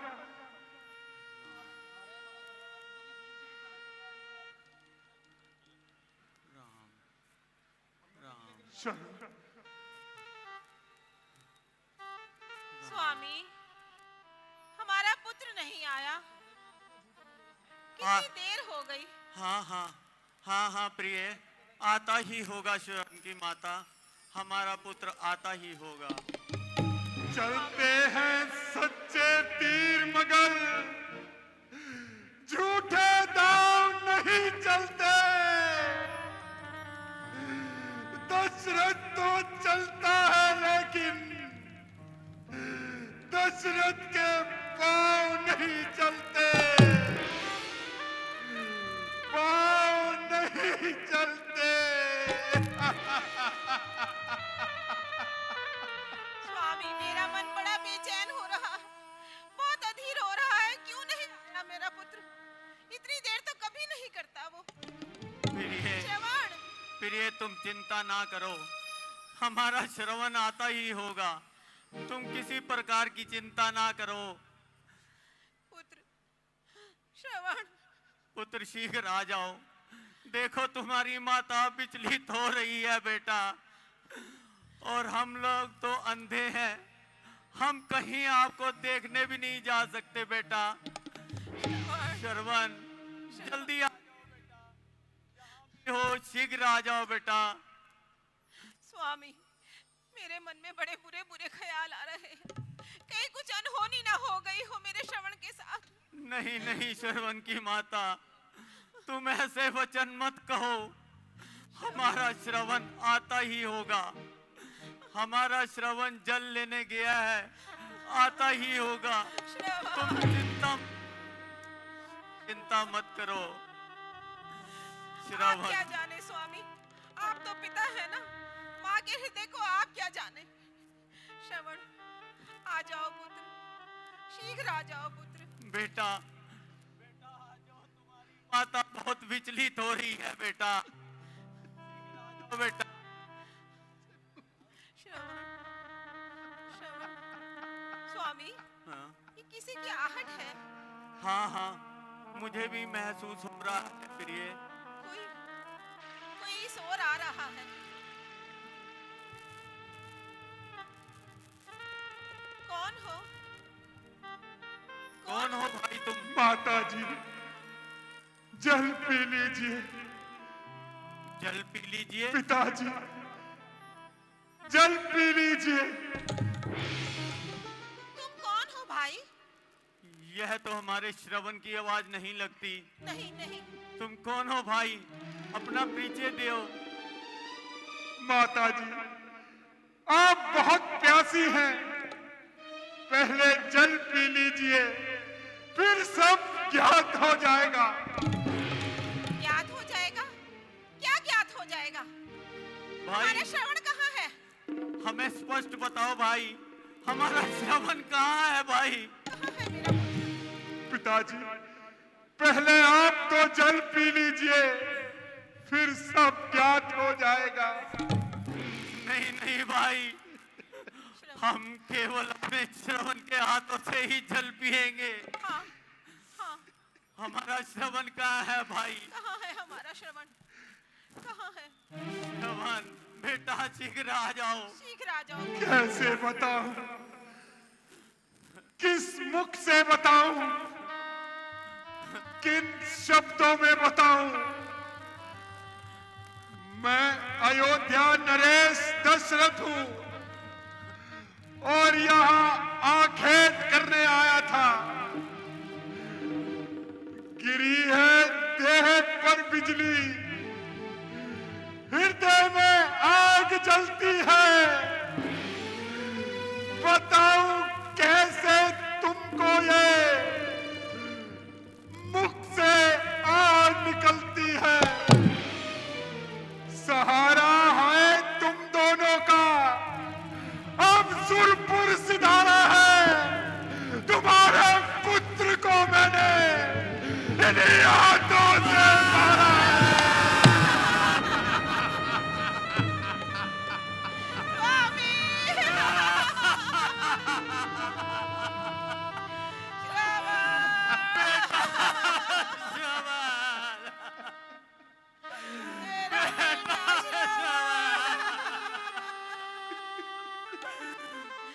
स्वामी, हमारा पुत्र नहीं आया, कितनी देर हो गई। हाँ प्रिय, आता ही होगा श्रवण की माता, हमारा पुत्र आता ही होगा। चलते हैं सच्चे तीर मगर झूठे दाव नहीं चलते। दशरथ तो चलता है लेकिन दशरथ के पांव नहीं चलते, पांव नहीं चलते। स्वामी, मेरा मन बड़ा बेचैन हो रहा है, बहुत अधीर हो रहा है। क्यों नहीं आया मेरा पुत्र? इतनी देर तो कभी नहीं करता वो। श्रवण, प्रिय तुम चिंता ना करो, हमारा श्रवण आता ही होगा, तुम किसी प्रकार की चिंता ना करो। पुत्र श्रवण, पुत्र शीघ्र आ जाओ, देखो तुम्हारी माता विचलित हो रही है बेटा, और हम लोग तो अंधे हैं, हम कहीं आपको देखने भी नहीं जा सकते बेटा। श्रवण, जल्दी आ हो, शीघ्र आ जाओ बेटा। स्वामी, मेरे मन में बड़े बुरे बुरे ख्याल आ रहे हैं, कहीं कुछ अनहोनी ना हो गई हो मेरे श्रवण के साथ। नहीं श्रवण की माता, तुम ऐसे वचन मत कहो, हमारा श्रवण आता ही होगा, हमारा श्रवण जल लेने गया है, आता ही होगा। तुम चिंता मत करो। आप क्या जाने स्वामी, आप तो पिता है ना, माँ के हृदय को आप क्या जाने। श्रवण, आ जाओ पुत्र, शीघ्र आ जाओ पुत्र। बेटा आ जाओ, तुम्हारी माता बहुत विचलित हो रही है बेटा। बेटा स्वामी, ये किसी की आहट है। हाँ, मुझे भी महसूस हो रहा है प्रिय, कोई शोर आ रहा है। कौन हो भाई तुम? माता जी, जल पी लीजिए। जल पी लीजिए? पिताजी, जल पी लीजिए। तुम कौन हो भाई? यह तो हमारे श्रवण की आवाज नहीं लगती। नहीं। तुम कौन हो भाई? अपना परिचय दो। माता जी, आप बहुत प्यासी हैं, पहले जल पी लीजिए, फिर सब ज्ञात हो जाएगा। ज्ञात हो जाएगा? क्या ज्ञात हो जाएगा? हमारे श्रवण कहाँ है? हमें स्पष्ट बताओ भाई, हमारा श्रवण कहाँ है भाई? कहाँ है मेरा? पिताजी, पहले आप तो जल पी लीजिए, फिर सब ज्ञात हो जाएगा। नहीं भाई, हम केवल अपने श्रवण के हाथों से ही जल पिएंगे। हाँ। हमारा श्रवण कहाँ है भाई? कहाँ है हमारा श्रवण? कहाँ है? श्रवण बेटा, शीघ्र आ जाओ। शीघ्र आ जाओ। कैसे बताऊं? किस मुख से बताऊं? किन शब्दों में बताऊं? मैं अयोध्या नरेश दशरथ हूं। और यहाँ आखेट करने आया था। गिरी है देह पर बिजली, हृदय में आग जलती है। बताऊं कैसे तुमको ये मुख से आग निकलती है। सहारा है तुम दोनों का, अब सुरपुर सिधारा है। तुम्हारे पुत्र को मैंने इन्हीं हाथों से मारा है।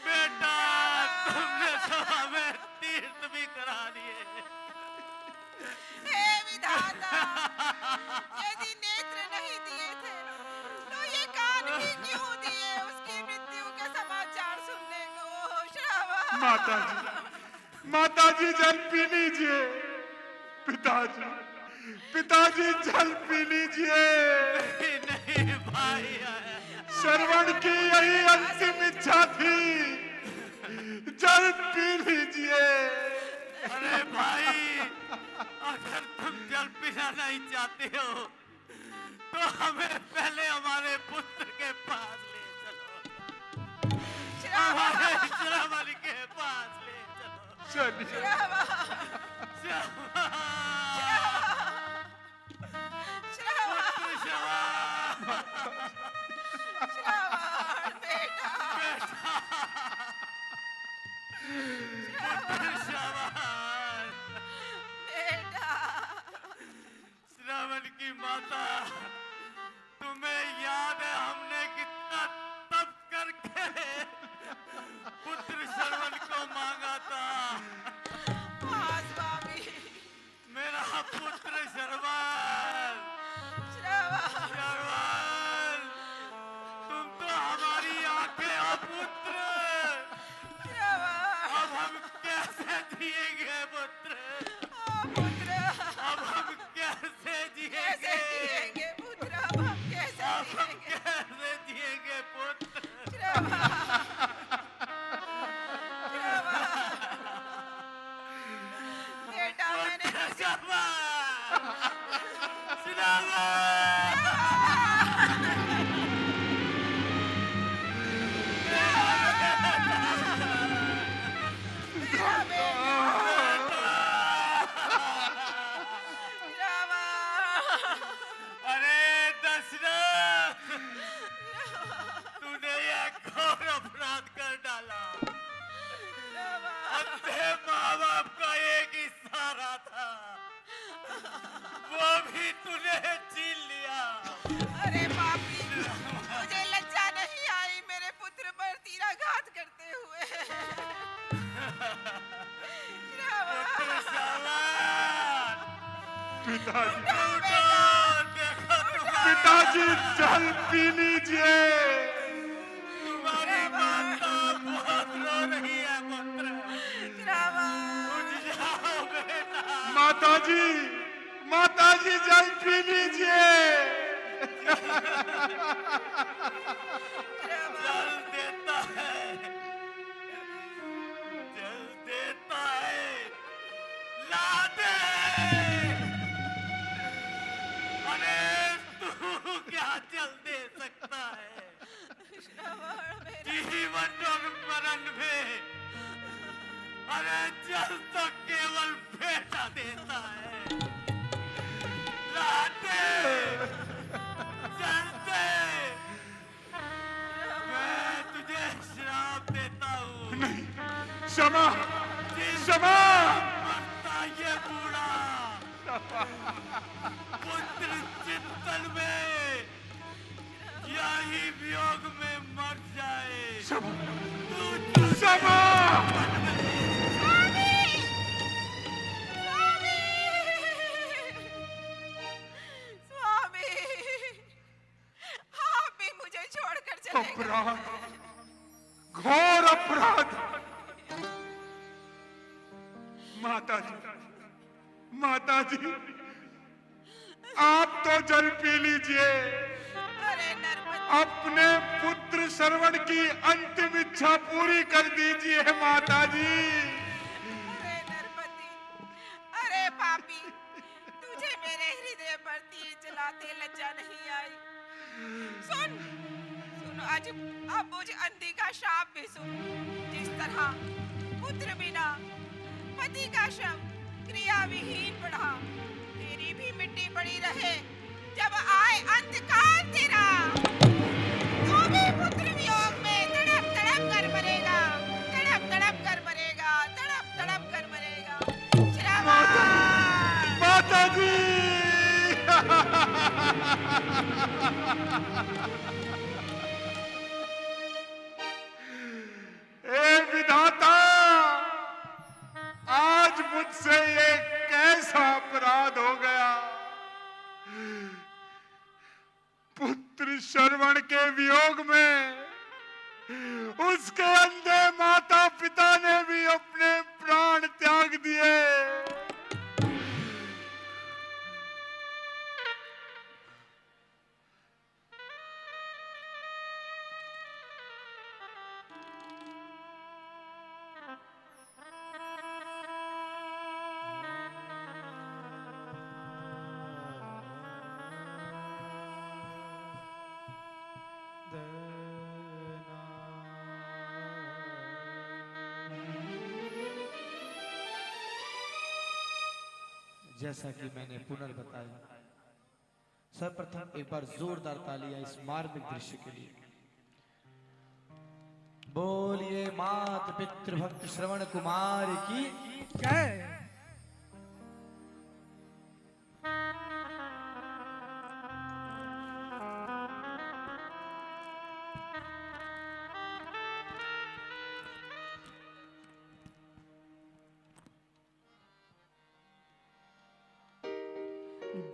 बेटा तुमने तो हमें तीर्थ भी करा दिए। हे विधाता, यदि नेत्र नहीं दिए थे तो ये कान भी क्यों दिए उसकी मृत्यु के समाचार सुनने को। श्रावण माता जी जल पी लीजिए। पिताजी पिताजी जल पी लीजिए। नहीं भाई, श्रवण की यही अंतिम इच्छा थी, जल पी लीजिए। अरे भाई, अगर तुम जल पीना नहीं चाहते हो तो हमें पहले हमारे पुत्र के पास ले चलो। हमारे श्रावण के पास ले चलो। चलिए। श्रावण की माता, तुम्हें याद है हमने कितना तप करके पुत्र श्रवण को मांगा था। मेरा पुत्र श्रवण, श्रवण, तुम तो हमारी आंखें हो पुत्र। अब हम कैसे जिएंगे पुत्र? अब हम कैसे जिएंगे पुत्र? अब हम कैसे जिएंगे पुत्र? बेटा मैंने अरे दशरथ, तूने यह घोर अपराध कर डाला। अंधे माँ बाप का एक ही सहारा था, वो भी तूने छीन लिया। अरे पापी, मुझे लज्जा नहीं आई मेरे पुत्र पर तीराघात करते हुए। पिताजी जल पी लीजिए। तुम्हारी माता बहुत रो रही है पुत्र। माता जी जल पी लीजिए। जल देता है, जल देता है, ला दे। अरे तू क्या जल दे सकता है? जीवन और मरण में अरे जल तो केवल बेटा देता है। ला दे, जल दे। मैं तुझे श्राप देता हूँ। नहीं, क्षमा क्षमा। मरता ये बूढ़ा पुत्र चिंतन में यही वियोग में मर जाए। क्षमा। स्वामी, आप भी मुझे छोड़कर चले गए। घोर अपराध। माता जी आप तो जल पी लीजिए। अपने पुत्र श्रवण की अंतिम इच्छा पूरी कर दीजिए माता जी। अरे पापी, तुझे मेरे हृदय पर तीर चलाते लज्जा नहीं आई? सुन आज अब मुझ अंधी का शाप भी सुन। जिस तरह पुत्र बिना पति का शव क्रिया विहीन पड़ा, तेरी भी मिट्टी पड़ी रहे जब आए अंतकाल तेरा। तू भी पुत्र वियोग में तड़प तड़प कर मरेगा, तड़प तड़प कर मरेगा, तड़प तड़प कर मरेगा। श्रावण माता जी हे विधाता, आज मुझसे ये कैसा अपराध हो गया। पुत्र श्रवण के वियोग में उसके अंधे माता पिता ने भी अपने प्राण त्याग दिए। जैसा कि मैंने पुनर्बताया, सर्वप्रथम एक बार जोरदार तालियां इस मार्मिक दृश्य के लिए। बोलिए मात पितृ भक्त श्रवण कुमार की जय।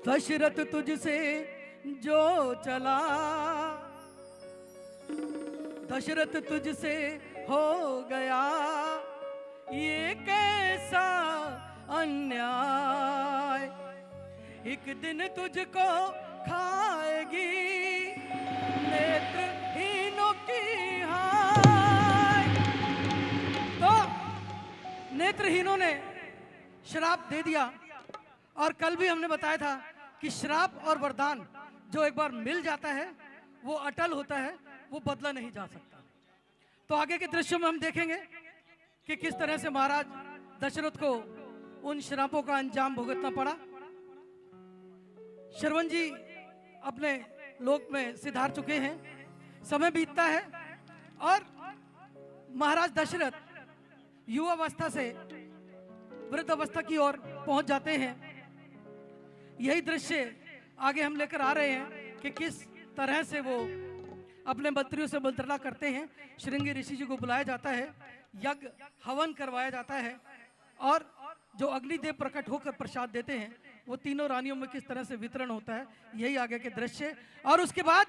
दशरथ तुझसे जो चला, दशरथ तुझसे हो गया ये कैसा अन्याय। एक दिन तुझको खाएगी नेत्रहीनों की हाय। तो नेत्रहीनों ने श्राप दे दिया, और कल भी हमने बताया था कि श्राप और वरदान जो एक बार मिल जाता है वो अटल होता है, वो बदला नहीं जा सकता। तो आगे के दृश्यों में हम देखेंगे कि किस तरह से महाराज दशरथ को उन श्रापों का अंजाम भुगतना पड़ा। श्रवण जी अपने लोक में सिधार चुके हैं, समय बीतता है और महाराज दशरथ युवावस्था से वृद्ध अवस्था की ओर पहुंच जाते हैं। यही दृश्य आगे हम लेकर आ रहे हैं कि किस तरह से वो अपने मंत्रियों से मंत्रणा करते हैं। श्रृंगी ऋषि जी को बुलाया जाता है, यज्ञ हवन करवाया जाता है, और जो अग्निदेव प्रकट होकर प्रसाद देते हैं वो तीनों रानियों में किस तरह से वितरण होता है, यही आगे के दृश्य। और उसके बाद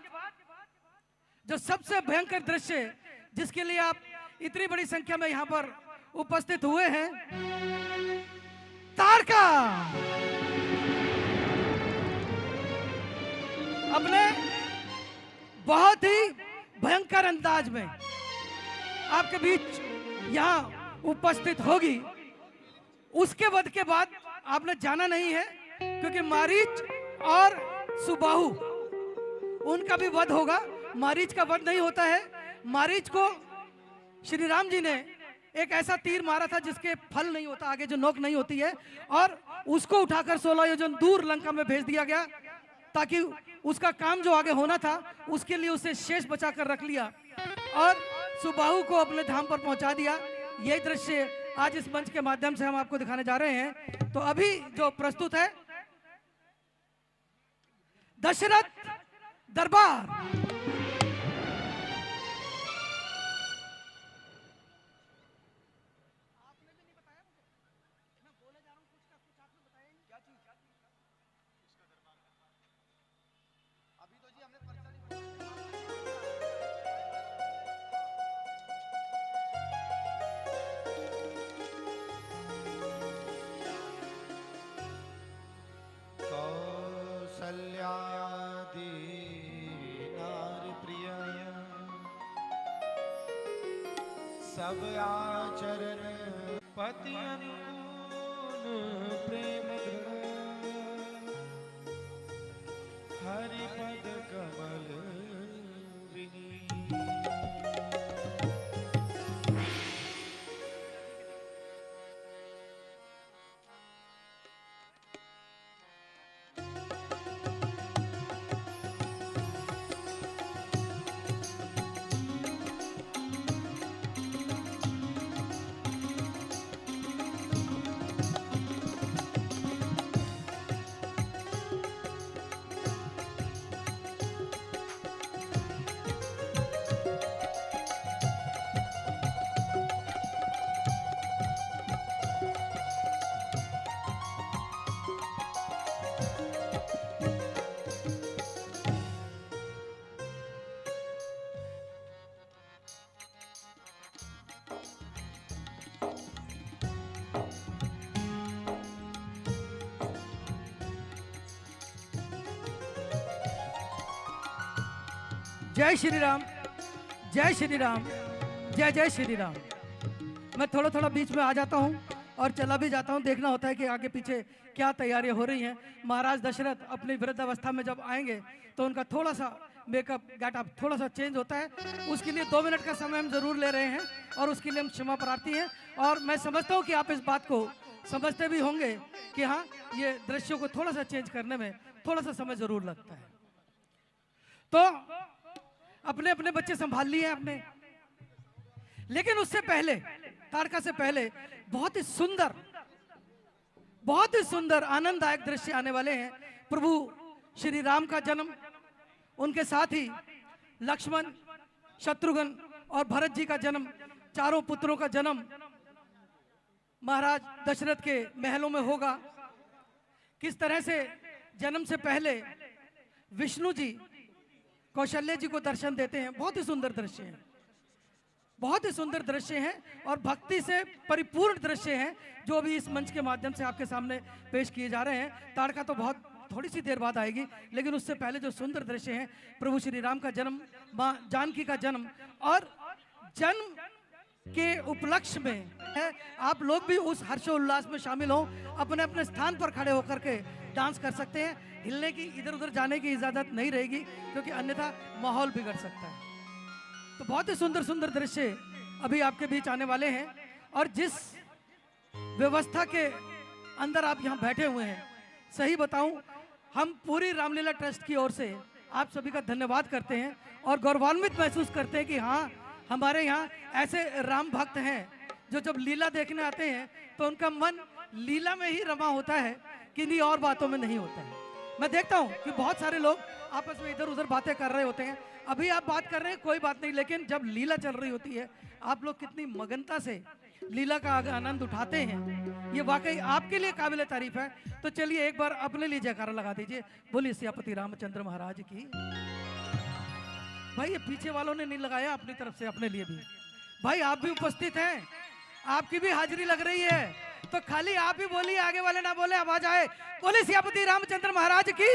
जो सबसे भयंकर दृश्य जिसके लिए आप इतनी बड़ी संख्या में यहाँ पर उपस्थित हुए हैं, तारका अपने बहुत ही भयंकर अंदाज में आपके बीच यहाँ उपस्थित होगी। उसके वध के बाद आपने जाना नहीं है, क्योंकि मारीच और सुबाहु उनका भी वध होगा। मारीच का वध नहीं होता है। मारीच को श्री राम जी ने एक ऐसा तीर मारा था जिसके फल नहीं होता, आगे जो नोक नहीं होती है, और उसको उठाकर 16 योजन दूर लंका में भेज दिया गया, ताकि उसका काम जो आगे होना था उसके लिए उसे शेष बचा कर रख लिया और सुबाहु को अपने धाम पर पहुंचा दिया। यही दृश्य आज इस मंच के माध्यम से हम आपको दिखाने जा रहे हैं। तो अभी जो प्रस्तुत है दशरथ दरबार। कौसल्यादि नारी प्रिय सब आचरण पति अनुकूल प्रेम दृढ़ हरि पद कमल विनीत। जय श्री राम, जय श्री राम, जय जय श्री राम। मैं थोड़ा थोड़ा बीच में आ जाता हूँ और चला भी जाता हूँ। देखना होता है कि आगे पीछे क्या तैयारियां हो रही हैं। महाराज दशरथ अपनी वृद्धावस्था में जब आएंगे तो उनका थोड़ा सा मेकअप गेटअप थोड़ा सा चेंज होता है। उसके लिए 2 मिनट का समय हम जरूर ले रहे हैं और उसके लिए हम क्षमा प्रार्थी हैं। और मैं समझता हूँ कि आप इस बात को समझते भी होंगे कि हाँ, ये दृश्यों को थोड़ा सा चेंज करने में थोड़ा सा समय जरूर लगता है। तो अपने अपने बच्चे संभाल लिए आपने, लेकिन उससे पहले, ताड़का से पहले बहुत ही सुंदर आनंददायक दृश्य आने वाले हैं। प्रभु श्री राम का जन्म, उनके साथ ही लक्ष्मण, शत्रुघ्न और भरत जी का जन्म, चारों पुत्रों का जन्म महाराज दशरथ के महलों में होगा। किस तरह से जन्म से पहले विष्णु जी कौशल्य जी को दर्शन देते हैं। बहुत ही सुंदर दृश्य हैं, बहुत ही सुंदर दृश्य हैं और भक्ति से परिपूर्ण दृश्य हैं जो अभी इस मंच के माध्यम से आपके सामने पेश किए जा रहे हैं। ताड़का तो बहुत थोड़ी सी देर बाद आएगी, लेकिन उससे पहले जो सुंदर दृश्य हैं, प्रभु श्री राम का जन्म, माँ जानकी का जन्म और जन्म के उपलक्ष्य में है। आप लोग भी उस हर्षोल्लास में शामिल हो, अपने अपने स्थान पर खड़े होकर के डांस कर सकते हैं। हिलने की, इधर उधर जाने की इजाजत नहीं रहेगी क्योंकि अन्यथा माहौल बिगड़ सकता है। तो बहुत ही सुंदर सुंदर दृश्य अभी आपके बीच आने वाले हैं और जिस व्यवस्था के अंदर आप यहाँ बैठे हुए हैं, सही बताऊं, हम पूरी रामलीला ट्रस्ट की ओर से आप सभी का धन्यवाद करते हैं और गौरवान्वित महसूस करते हैं कि हाँ, हमारे यहाँ ऐसे राम भक्त हैं जो जब लीला देखने आते हैं तो उनका मन लीला में ही रमा होता है, किन्हीं और बातों में नहीं होता है। मैं देखता हूँ कि बहुत सारे लोग आपस में इधर उधर बातें कर रहे होते हैं। अभी आप बात कर रहे हैं, कोई बात नहीं, लेकिन जब लीला चल रही होती है, आप लोग कितनी मगनता से लीला का आनंद उठाते हैं, ये वाकई आपके लिए काबिल तारीफ है। तो चलिए एक बार अपने लिए जयकारा लगा दीजिए, बोलिए सियापति रामचंद्र महाराज की। भाई ये पीछे वालों ने नहीं लगाया, अपनी तरफ से अपने लिए भी। भाई आप भी उपस्थित हैं, आपकी भी हाजिरी लग रही है, तो खाली आप ही बोलिए, आगे वाले ना बोले, आवाज आए, बोलिए सियापति रामचंद्र महाराज की।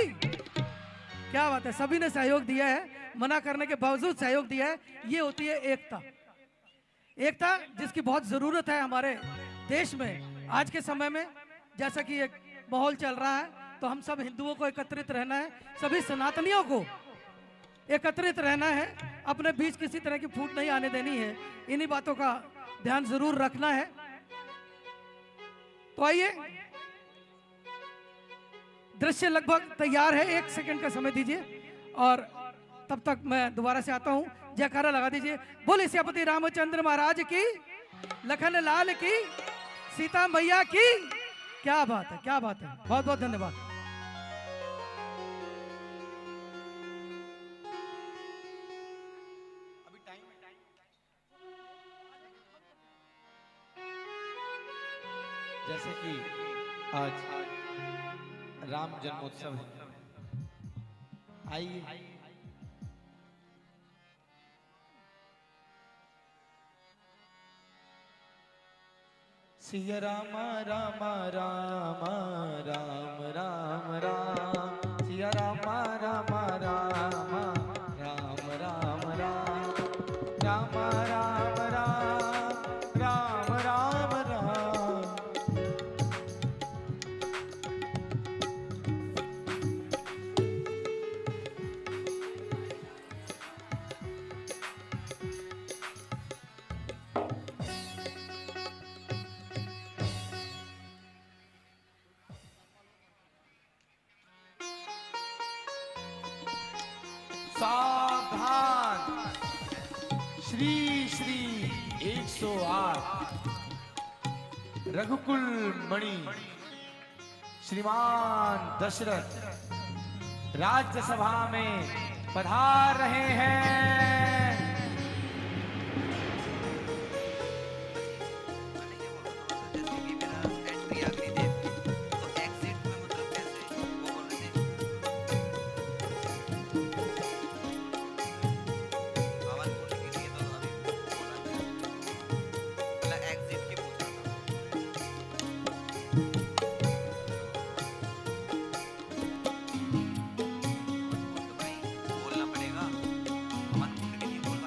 क्या बात है, सभी ने सहयोग दिया है, मना करने के बावजूद सहयोग दिया है। ये होती है एकता, एकता जिसकी बहुत जरूरत है हमारे देश में आज के समय में। जैसा कि एक माहौल चल रहा है, तो हम सब हिंदुओं को एकत्रित रहना है, सभी सनातनियों को एकत्रित रहना है, अपने बीच किसी तरह की फूट नहीं आने देनी है। इन्हीं बातों का ध्यान जरूर रखना है। तो आइए, दृश्य लगभग तैयार है, 1 सेकंड का समय दीजिए और तब तक मैं दोबारा से आता हूं। जयकारा लगा दीजिए, बोले सियापति रामचंद्र महाराज की, लखन लाल की, सीता मैया की। क्या बात है, क्या बात है, बहुत बहुत धन्यवाद। जैसे कि आज राम जन्मोत्सव है, आइए सिया राम राम राम राम राम राम, सिया राम सावधान। श्री श्री 108 रघुकुल मणि श्रीमान दशरथ राज्यसभा में पधार रहे हैं।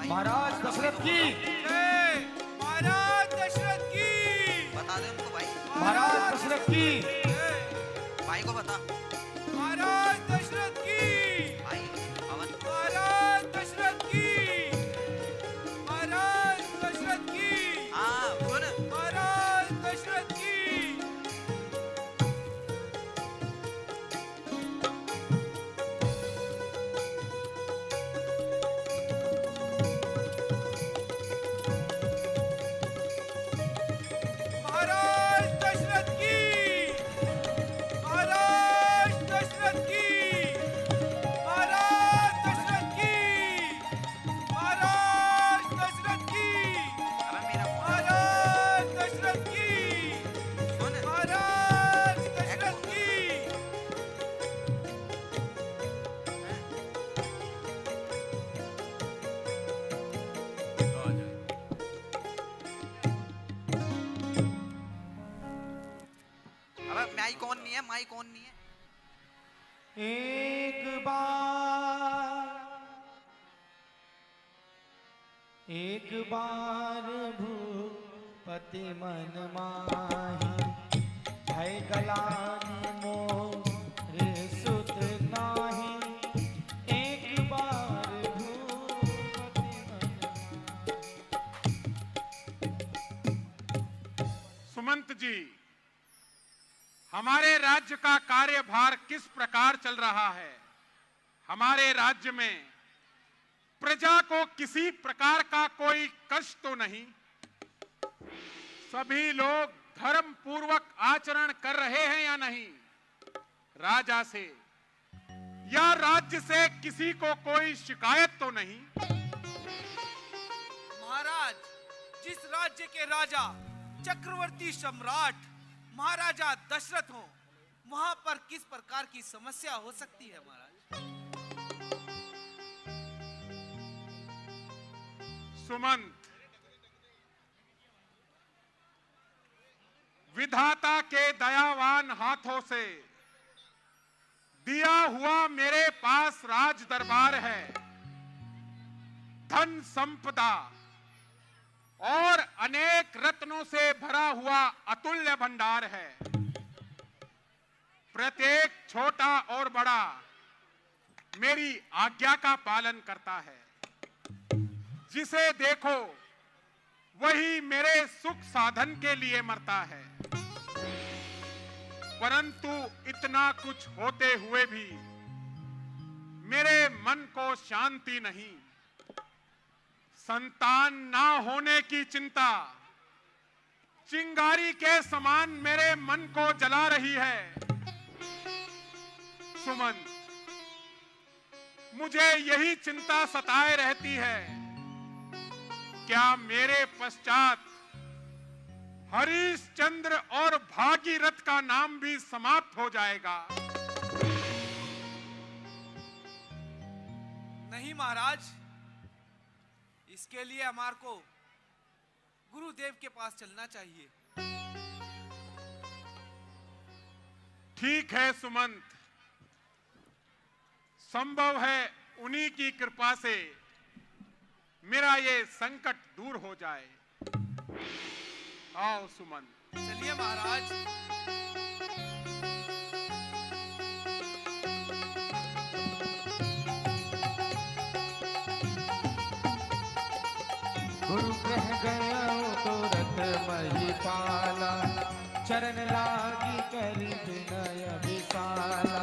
महाराज दशरथ की जय। महाराज दशरथ की। बता दे उनको भाई। महाराज दशरथ की भाई को बता। महाराज दशरथ की। भाई पवन। महाराज दशरथ की। महाराज दशरथ की। हाँ सुन। महाराज दशरथ की। महाराज दशरथ की। महाराज दशरथ की। महाराज दशरथ की। महाराज दशरथ की। महाराज दशरथ की। महाराज दशरथ की। अबे माई कौन नहीं है, माई कौन नहीं है? एक बार भूपति मन माही है गलानी मोरे सुत नाही। एक बार भूपति सुमंत जी, हमारे राज्य का कार्यभार किस प्रकार चल रहा है? हमारे राज्य में प्रजा को किसी प्रकार का कोई कष्ट तो नहीं? सभी लोग धर्म पूर्वक आचरण कर रहे हैं या नहीं? राजा से या राज्य से किसी को कोई शिकायत तो नहीं? महाराज, जिस राज्य के राजा चक्रवर्ती सम्राट महाराजा दशरथ हो, वहां पर किस प्रकार की समस्या हो सकती है महाराज? सुमंत, विधाता के दयावान हाथों से दिया हुआ मेरे पास राज दरबार है। धन संपदा और अनेक रत्नों से भरा हुआ अतुल्य भंडार है। प्रत्येक छोटा और बड़ा मेरी आज्ञा का पालन करता है। जिसे देखो वही मेरे सुख साधन के लिए मरता है। परंतु इतना कुछ होते हुए भी मेरे मन को शांति नहीं। संतान ना होने की चिंता चिंगारी के समान मेरे मन को जला रही है। सुमन, मुझे यही चिंता सताए रहती है, क्या मेरे पश्चात हरिश्चंद्र और भागीरथ का नाम भी समाप्त हो जाएगा? नहीं महाराज, इसके लिए हमारे को गुरुदेव के पास चलना चाहिए। ठीक है सुमंत, संभव है उन्हीं की कृपा से मेरा ये संकट दूर हो जाए। आओ सुमंत। चलिए महाराज। गुरु कह गया तो रत महिपाला, चरण लागी करी विनय विशाला।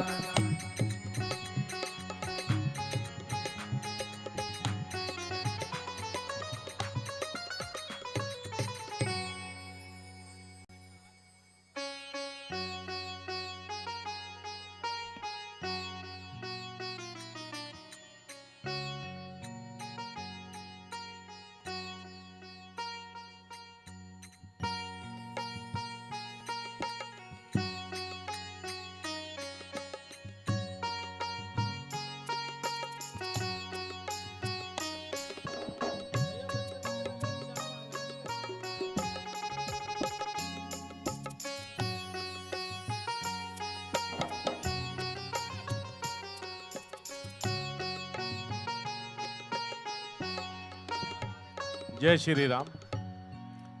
जय श्री राम।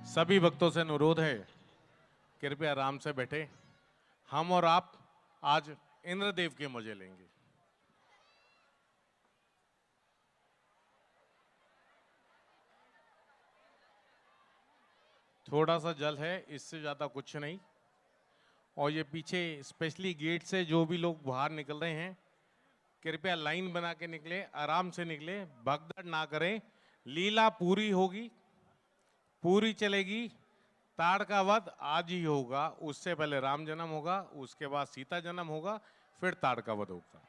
सभी भक्तों से अनुरोध है, कृपया आराम से बैठे। हम और आप आज इंद्रदेव के मजे लेंगे। थोड़ा सा जल है, इससे ज्यादा कुछ नहीं। और ये पीछे स्पेशली गेट से जो भी लोग बाहर निकल रहे हैं, कृपया लाइन बना के निकले, आराम से निकले, भगदड़ ना करें। लीला पूरी होगी, पूरी चलेगी। ताड़ का वध आज ही होगा, उससे पहले राम जन्म होगा, उसके बाद सीता जन्म होगा, फिर ताड़ का वध होगा।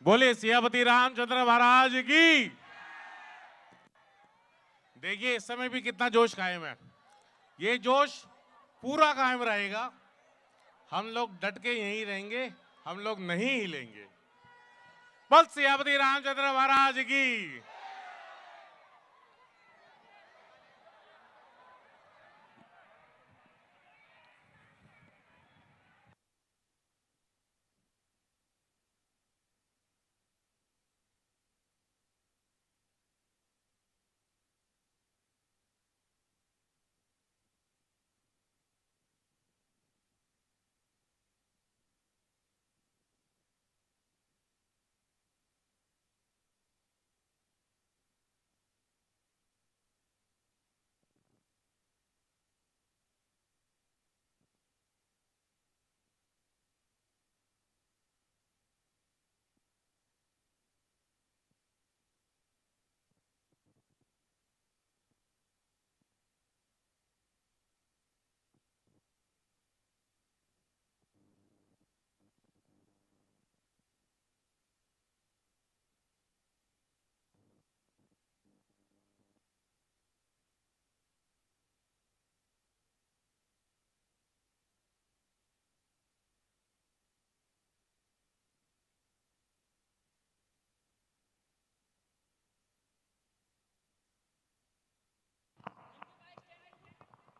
बोले सियापति रामचंद्र महाराज की। देखिए इस समय भी कितना जोश कायम है। ये जोश पूरा कायम रहेगा। हम लोग डट के यहीं रहेंगे, हम लोग नहीं हिलेंगे। बल सियापति रामचंद्र महाराज की।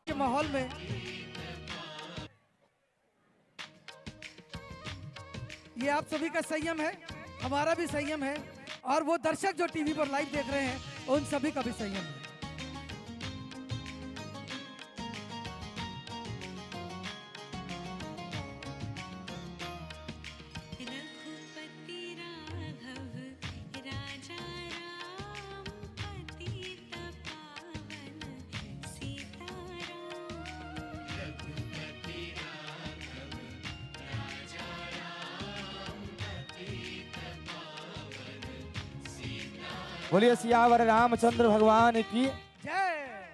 के माहौल में ये आप सभी का संयम है, हमारा भी संयम है, और वो दर्शक जो टीवी पर लाइव देख रहे हैं उन सभी का भी संयम है। बोलिए सियावर रामचंद्र भगवान की।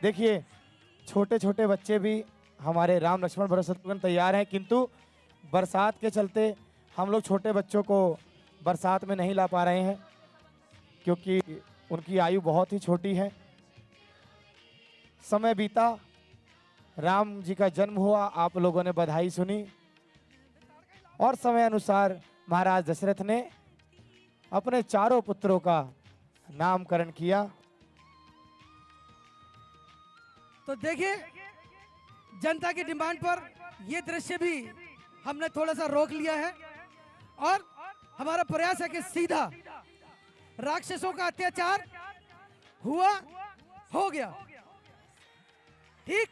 देखिए छोटे छोटे बच्चे भी हमारे राम लक्ष्मण भरत शत्रुघ्न तैयार हैं, किंतु बरसात के चलते हम लोग छोटे बच्चों को बरसात में नहीं ला पा रहे हैं, क्योंकि उनकी आयु बहुत ही छोटी है। समय बीता, राम जी का जन्म हुआ, आप लोगों ने बधाई सुनी, और समय अनुसार महाराज दशरथ ने अपने चारों पुत्रों का नामकरण किया। तो देखिए जनता की डिमांड पर ये दृश्य भी हमने थोड़ा सा रोक लिया है, और हमारा प्रयास है कि सीधा राक्षसों का अत्याचार हुआ हो गया। ठीक,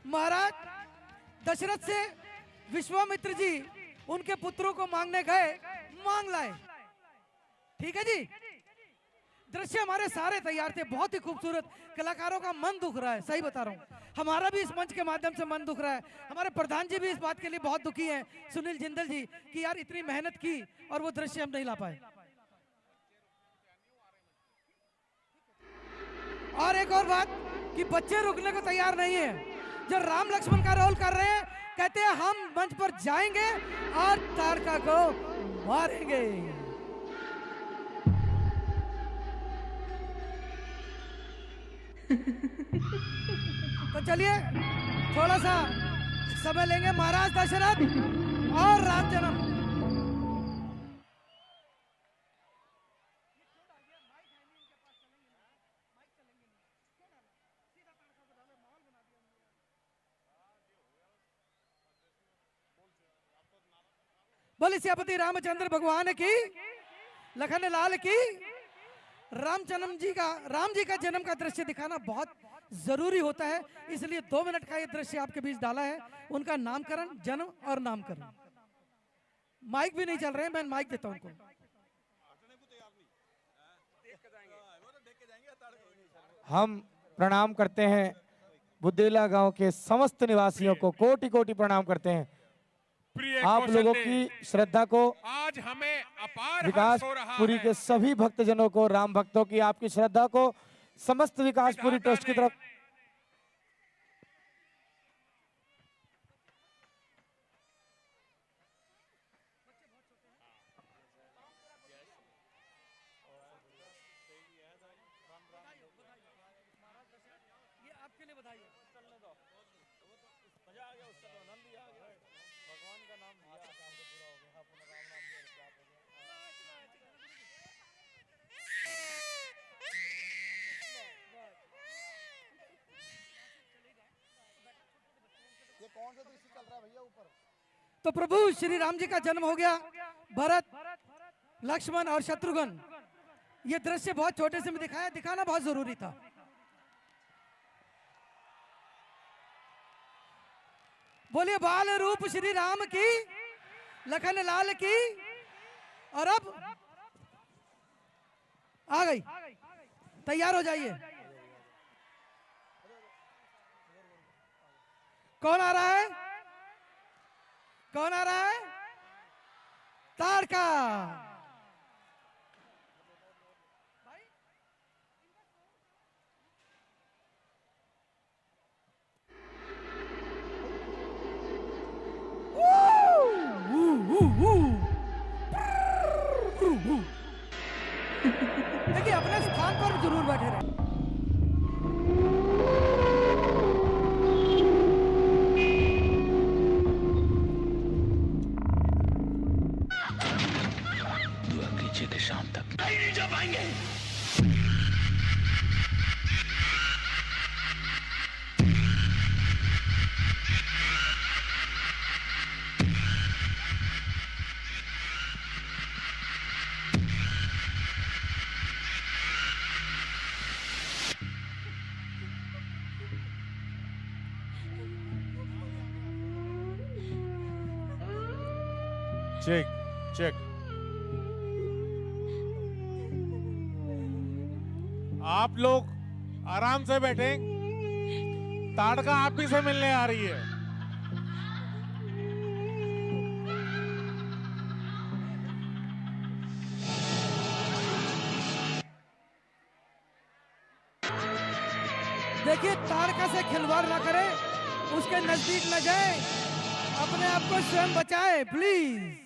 महाराज दशरथ से विश्वामित्र जी उनके पुत्रों को मांगने गए, मांग लाए। ठीक है जी, दृश्य हमारे सारे तैयार थे, बहुत ही खूबसूरत। कलाकारों का मन दुख रहा है, सही बता रहा हूँ, हमारा भी इस मंच के माध्यम से मन दुख रहा है। हमारे प्रधान जी भी इस बात के लिए बहुत दुखी हैं, सुनील जिंदल जी, कि यार इतनी मेहनत की और वो दृश्य हम नहीं ला पाए। और एक और बात कि बच्चे रुकने को तैयार नहीं है। जो राम लक्ष्मण का रोल कर रहे हैं, कहते हैं हम मंच पर जाएंगे और ताड़का को मारेंगे। तो चलिए थोड़ा सा समय लेंगे महाराज दशरथ और राम जन्म। बोले सियापति रामचंद्र भगवान की, लखन लाल की। राम जी का जन्म का दृश्य दिखाना बहुत जरूरी होता है, इसलिए 2 मिनट का ये दृश्य आपके बीच डाला है। उनका नामकरण, जन्म और नामकरण। माइक भी नहीं चल रहे हैं, मैं माइक देता हूं उनको। हम प्रणाम करते हैं बुद्धेला गांव के समस्त निवासियों को, कोटि कोटि प्रणाम करते हैं। आप लोगों की श्रद्धा को, आज हमें अपार विकास हो रहा पुरी है। के सभी भक्तजनों को, राम भक्तों की आपकी श्रद्धा को समस्त विकास पुरी ट्रस्ट की तरफ ये आपके लिए बधाई है। चलने दो, मजा आ गया, उसका तो आनंद ही आ गया। भगवान का नाम लिया, काम तो पूरा हो गया। अपना राम नाम लिया, जाप हो गया। ये कौन सा दृश्य चल रहा है भैया ऊपर? तो प्रभु श्री राम जी का जन्म हो गया। भरत, लक्ष्मण और शत्रुघ्न, ये दृश्य बहुत छोटे से में दिखाया, दिखाना बहुत जरूरी था। बोलिए बाल रूप श्री राम की, लखन लाल की। और अब आ गई, तैयार हो जाइए। कौन आ रहा है? कौन आ रहा है? ताड़का। देखिए अपने स्थान पर जरूर बैठे रहे। शाम तक नहीं जा पाएंगे। Check check. आप लोग आराम से बैठे, ताड़का आप ही से मिलने आ रही है। देखिए ताड़का से खिलवाड़ ना करें, उसके नजदीक न जाए, अपने आप को स्वयं बचाए प्लीज।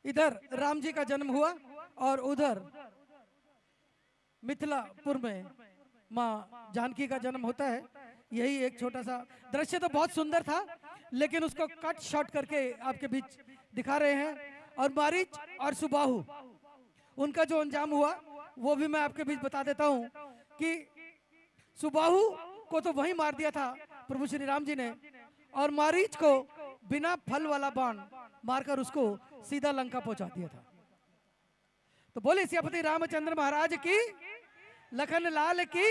इधर राम जी का जन्म हुआ और उधर मिथिलापुर में माँ जानकी का जन्म होता है। यही एक छोटा सा दृश्य तो बहुत सुंदर था, लेकिन उसको कट शॉर्ट करके आपके बीच दिखा रहे हैं। और मारीच और सुबाहु, उनका जो अंजाम हुआ वो भी मैं आपके बीच बता देता हूं कि सुबाहु को तो वहीं मार दिया था प्रभु श्री राम जी ने, और मारीच को बिना फल वाला बाण मारकर उसको सीधा लंका पहुंचा दिया था। तो बोले सियापति रामचंद्र महाराज की, लखन लाल की,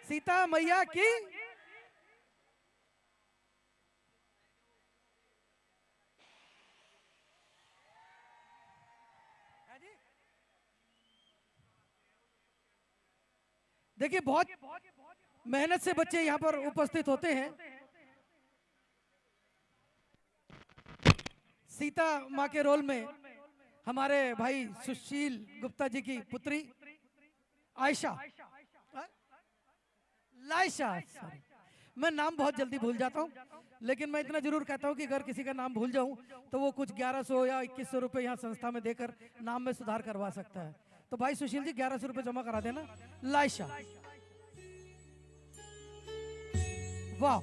सीता मैया की। देखिए बहुत मेहनत से बच्चे यहाँ पर उपस्थित होते हैं। सीता माँ के रोल में हमारे भाई सुशील गुप्ता जी की पुत्री आयशा, लायशा, सॉरी मैं नाम बहुत जल्दी भूल जाता हूँ, लेकिन मैं इतना जरूर कहता हूँ कि अगर किसी का नाम भूल जाऊं तो वो कुछ 1100 या 2100 रुपए यहाँ संस्था में देकर नाम में सुधार करवा सकता है। तो भाई सुशील जी 1100 रुपए जमा करा देना। लायशा, वाह